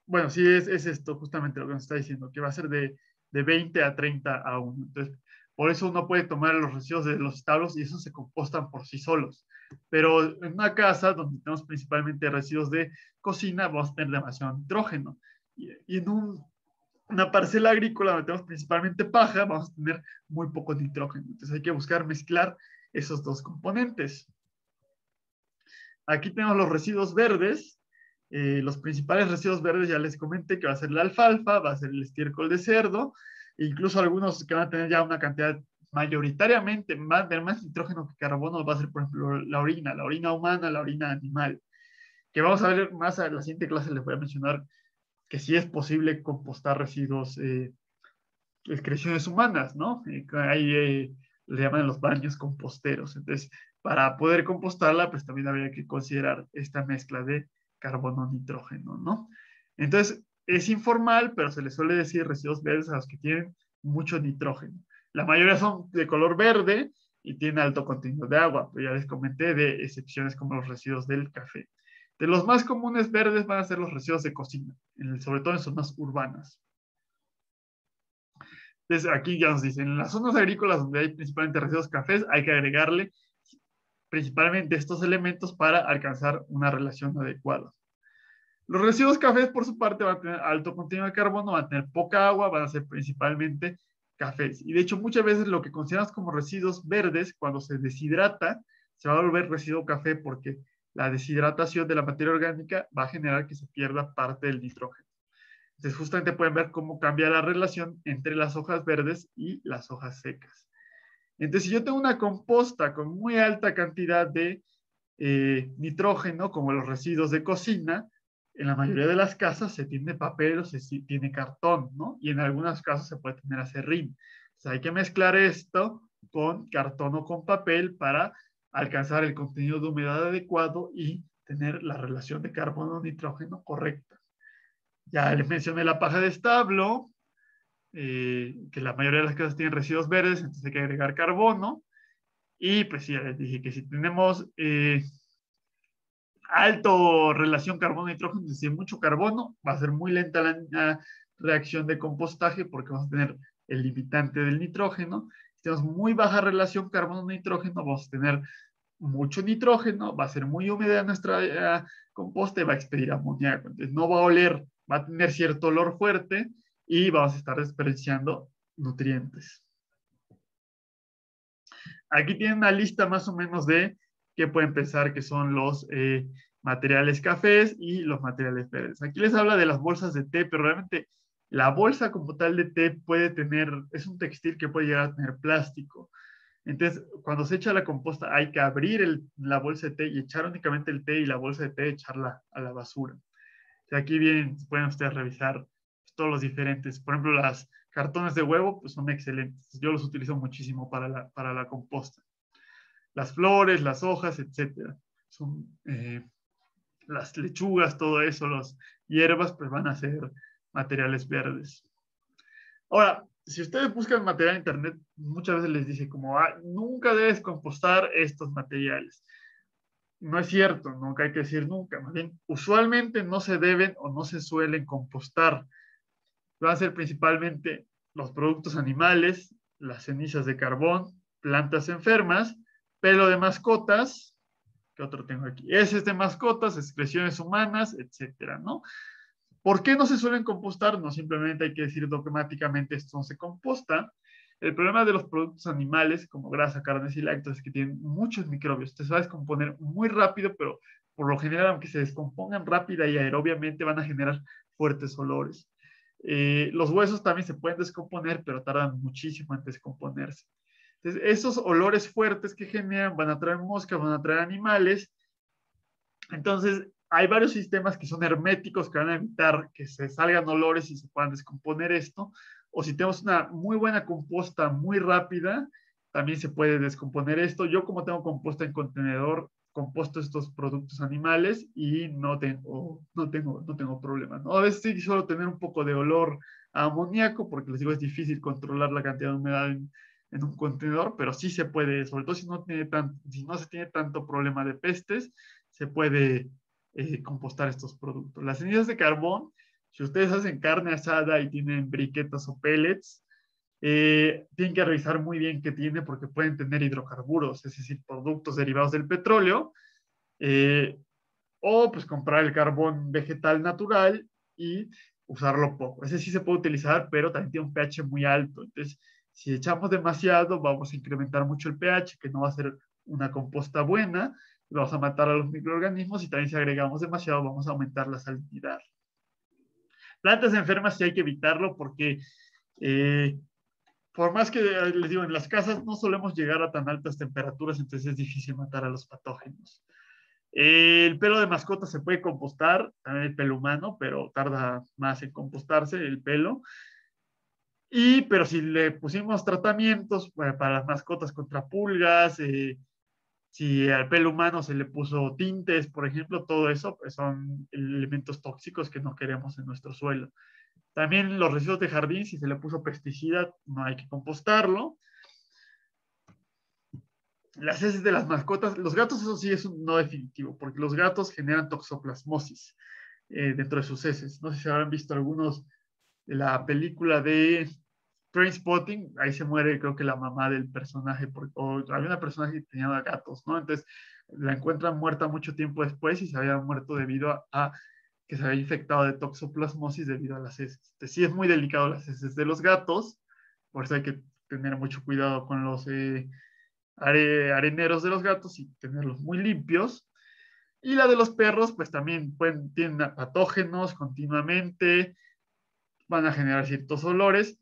bueno, sí, es esto justamente lo que nos está diciendo, que va a ser de 20 a 30 a 1. Entonces, por eso uno puede tomar los residuos de los establos y esos se compostan por sí solos. Pero en una casa donde tenemos principalmente residuos de cocina, vamos a tener demasiado nitrógeno. Y en una parcela agrícola donde tenemos principalmente paja, vamos a tener muy poco nitrógeno. Entonces hay que buscar mezclar esos dos componentes. Aquí tenemos los residuos verdes. Los principales residuos verdes ya les comenté que va a ser la alfalfa, va a ser el estiércol de cerdo, e incluso algunos que van a tener ya una cantidad mayoritariamente más nitrógeno que carbono, va a ser, por ejemplo, la orina humana, la orina animal, que vamos a ver más a la siguiente clase. Les voy a mencionar que sí es posible compostar residuos, excreciones humanas, ¿no? Ahí le llaman los baños composteros. Entonces, para poder compostarla, pues también habría que considerar esta mezcla de carbono-nitrógeno, ¿no? Entonces, es informal, pero se le suele decir residuos verdes a los que tienen mucho nitrógeno. La mayoría son de color verde y tienen alto contenido de agua, pero ya les comenté de excepciones como los residuos del café. De los más comunes verdes van a ser los residuos de cocina, sobre todo en zonas urbanas. Entonces, aquí ya nos dicen, en las zonas agrícolas donde hay principalmente residuos cafés, hay que agregarle principalmente estos elementos para alcanzar una relación adecuada. Los residuos cafés, por su parte, van a tener alto contenido de carbono, van a tener poca agua, van a ser principalmente cafés. Y de hecho, muchas veces lo que consideramos como residuos verdes, cuando se deshidrata, se va a volver residuo café, porque la deshidratación de la materia orgánica va a generar que se pierda parte del nitrógeno. Entonces, justamente pueden ver cómo cambia la relación entre las hojas verdes y las hojas secas. Entonces, si yo tengo una composta con muy alta cantidad de nitrógeno, como los residuos de cocina, en la mayoría de las casas se tiene papel o se tiene cartón, ¿no? Y en algunos casos se puede tener acerrín. Entonces, hay que mezclar esto con cartón o con papel para alcanzar el contenido de humedad adecuado y tener la relación de carbono-nitrógeno correcta. Ya les mencioné la paja de establo, que la mayoría de las casas tienen residuos verdes, entonces hay que agregar carbono. Y pues sí, ya les dije que si tenemos alto relación carbono-nitrógeno, es decir, mucho carbono, va a ser muy lenta la reacción de compostaje, porque vamos a tener el limitante del nitrógeno. Si tenemos muy baja relación carbono-nitrógeno, vamos a tener mucho nitrógeno, va a ser muy húmeda nuestra composta y va a expedir amoníaco. Entonces no va a oler, va a tener cierto olor fuerte y vamos a estar desperdiciando nutrientes. Aquí tienen una lista más o menos de qué pueden pensar que son los materiales cafés y los materiales verdes. Aquí les habla de las bolsas de té, pero realmente la bolsa como tal de té puede tener, es un textil que puede llegar a tener plástico. Entonces, cuando se echa la composta, hay que abrir la bolsa de té y echar únicamente el té, y la bolsa de té echarla a la basura. O sea, aquí bien, pueden ustedes revisar todos los diferentes. Por ejemplo, las cartones de huevo pues son excelentes. Yo los utilizo muchísimo para la composta. Las flores, las hojas, etcétera. Son las lechugas, todo eso, las hierbas, pues van a ser materiales verdes. Ahora, si ustedes buscan material en internet, muchas veces les dice como, nunca debes compostar estos materiales. No es cierto, nunca hay que decir nunca. Más bien, usualmente no se deben o no se suelen compostar. Van a ser principalmente los productos animales, las cenizas de carbón, plantas enfermas, pelo de mascotas, ¿qué otro tengo aquí? Heces de mascotas, excreciones humanas, etcétera, ¿no? ¿Por qué no se suelen compostar? No simplemente hay que decir dogmáticamente esto no se composta. El problema de los productos animales, como grasa, carnes y lácteos, es que tienen muchos microbios. Te sabes componer muy rápido, pero por lo general, aunque se descompongan rápida y aerobiamente, van a generar fuertes olores. Los huesos también se pueden descomponer, pero tardan muchísimo en descomponerse. Entonces, esos olores fuertes que generan van a traer moscas, van a traer animales. Entonces, hay varios sistemas que son herméticos que van a evitar que se salgan olores y se puedan descomponer esto. O si tenemos una muy buena composta muy rápida, también se puede descomponer esto. Yo como tengo composta en contenedor, composto estos productos animales y no tengo problema, ¿no? A veces sí suelo tener un poco de olor a amoníaco porque les digo, es difícil controlar la cantidad de humedad en un contenedor, pero sí se puede, sobre todo si no se tiene tanto problema de pestes, se puede compostar estos productos. Las cenizas de carbón, si ustedes hacen carne asada y tienen briquetas o pellets, tienen que revisar muy bien qué tiene porque pueden tener hidrocarburos, es decir, productos derivados del petróleo, eh, o pues comprar el carbón vegetal natural y usarlo poco. Ese sí se puede utilizar, pero también tiene un pH muy alto. Entonces, si echamos demasiado, vamos a incrementar mucho el pH, que no va a ser una composta buena, vamos a matar a los microorganismos y también si agregamos demasiado, vamos a aumentar la salinidad. Plantas enfermas sí hay que evitarlo porque por más que les digo, en las casas no solemos llegar a tan altas temperaturas, entonces es difícil matar a los patógenos. El pelo de mascota se puede compostar, también el pelo humano, pero tarda más en compostarse el pelo. Pero si le pusimos tratamientos para las mascotas contra pulgas, si al pelo humano se le puso tintes, por ejemplo, todo eso pues son elementos tóxicos que no queremos en nuestro suelo. También los residuos de jardín, si se le puso pesticida, no hay que compostarlo. Las heces de las mascotas, los gatos, eso sí es un no definitivo, porque los gatos generan toxoplasmosis dentro de sus heces. No sé si habrán visto algunos de la película de Trainspotting, ahí se muere, creo que la mamá del personaje, o había una persona que tenía gatos, ¿no? Entonces la encuentran muerta mucho tiempo después y se había muerto debido a que se había infectado de toxoplasmosis debido a las heces. Entonces, sí es muy delicado las heces de los gatos, por eso hay que tener mucho cuidado con los areneros de los gatos y tenerlos muy limpios. Y la de los perros, pues también tienen patógenos continuamente, van a generar ciertos olores.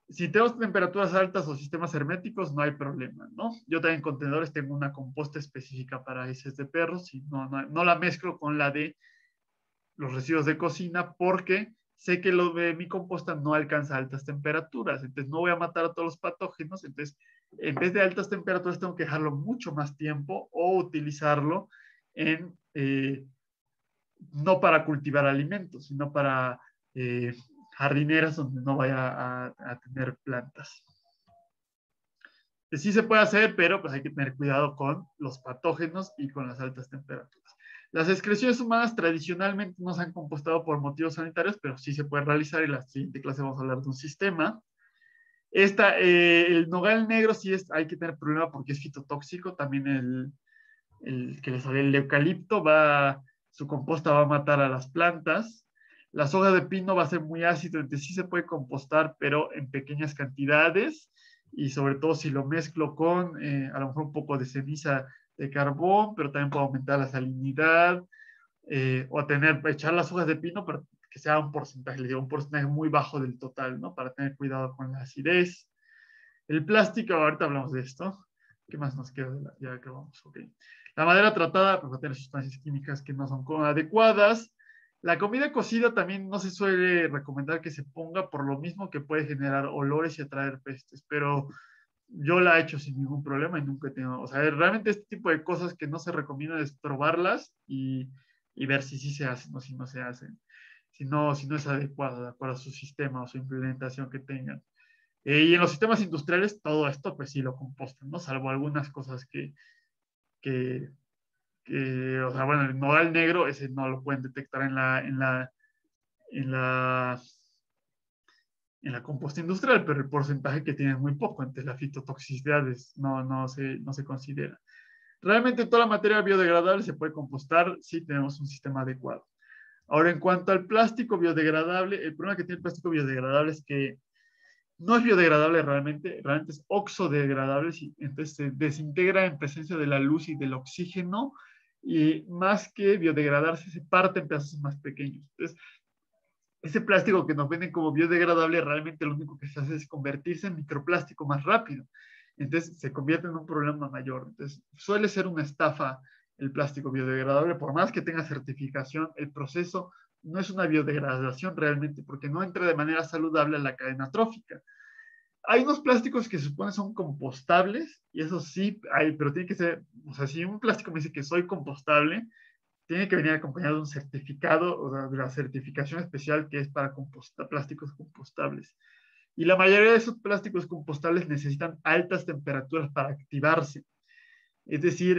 Si tenemos temperaturas altas o sistemas herméticos, no hay problema, ¿no? Yo también en contenedores tengo una composta específica para heces de perros y no la mezclo con la de los residuos de cocina porque sé que lo de mi composta no alcanza altas temperaturas, entonces no voy a matar a todos los patógenos, entonces en vez de altas temperaturas tengo que dejarlo mucho más tiempo o utilizarlo no para cultivar alimentos, sino para jardineras donde no vaya a tener plantas. Sí se puede hacer, pero pues hay que tener cuidado con los patógenos y con las altas temperaturas. Las excreciones humanas tradicionalmente no se han compostado por motivos sanitarios, pero sí se puede realizar. En la siguiente clase vamos a hablar de un sistema. El nogal negro sí hay que tener problema porque es fitotóxico. También el que le sale el eucalipto, su composta va a matar a las plantas. Las hojas de pino va a ser muy ácido, entonces sí se puede compostar, pero en pequeñas cantidades y sobre todo si lo mezclo con a lo mejor un poco de ceniza de carbón, pero también puedo aumentar la salinidad o echar las hojas de pino, pero que sea un porcentaje, les digo, un porcentaje muy bajo del total, ¿no? Para tener cuidado con la acidez. El plástico, ahorita hablamos de esto. ¿Qué más nos queda? Ya acabamos, ok. La madera tratada pues, va a tener sustancias químicas que no son adecuadas. La comida cocida también no se suele recomendar que se ponga por lo mismo que puede generar olores y atraer pestes, pero yo la he hecho sin ningún problema y nunca he tenido, o sea, realmente este tipo de cosas que no se recomienda es probarlas y ver si sí se hacen o si no se hacen, si no es adecuado de acuerdo a su sistema o su implementación que tengan. Y en los sistemas industriales todo esto pues sí lo compostan, ¿no? Salvo algunas cosas que, o sea, bueno, el nodal negro, ese no lo pueden detectar en la, en la composta industrial, pero el porcentaje que tiene es muy poco, entonces la fitotoxicidad no se considera. Realmente toda la materia biodegradable se puede compostar si tenemos un sistema adecuado. Ahora, en cuanto al plástico biodegradable, el problema que tiene el plástico biodegradable es que no es biodegradable realmente es oxodegradable, entonces se desintegra en presencia de la luz y del oxígeno y más que biodegradarse, se parte en pedazos más pequeños. Entonces, ese plástico que nos venden como biodegradable realmente lo único que se hace es convertirse en microplástico más rápido. Entonces se convierte en un problema mayor. Entonces suele ser una estafa el plástico biodegradable, por más que tenga certificación, el proceso no es una biodegradación realmente, porque no entra de manera saludable a la cadena trófica. Hay unos plásticos que se supone son compostables, y eso sí hay, pero tiene que ser, o sea, si un plástico me dice que soy compostable, tiene que venir acompañado de un certificado o de la certificación especial que es para plásticos compostables. Y la mayoría de esos plásticos compostables necesitan altas temperaturas para activarse. Es decir,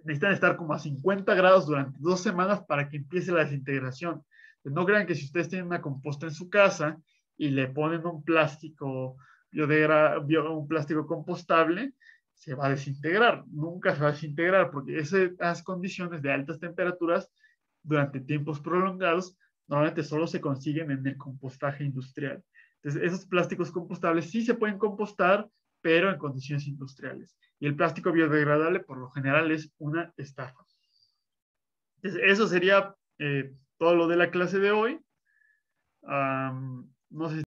necesitan estar como a 50 grados durante 2 semanas para que empiece la desintegración. No crean que si ustedes tienen una composta en su casa y le ponen un plástico, un plástico compostable, se va a desintegrar. Nunca se va a desintegrar porque esas condiciones de altas temperaturas durante tiempos prolongados normalmente solo se consiguen en el compostaje industrial. Entonces, esos plásticos compostables sí se pueden compostar, pero en condiciones industriales. Y el plástico biodegradable, por lo general, es una estafa. Entonces, eso sería todo lo de la clase de hoy. No sé si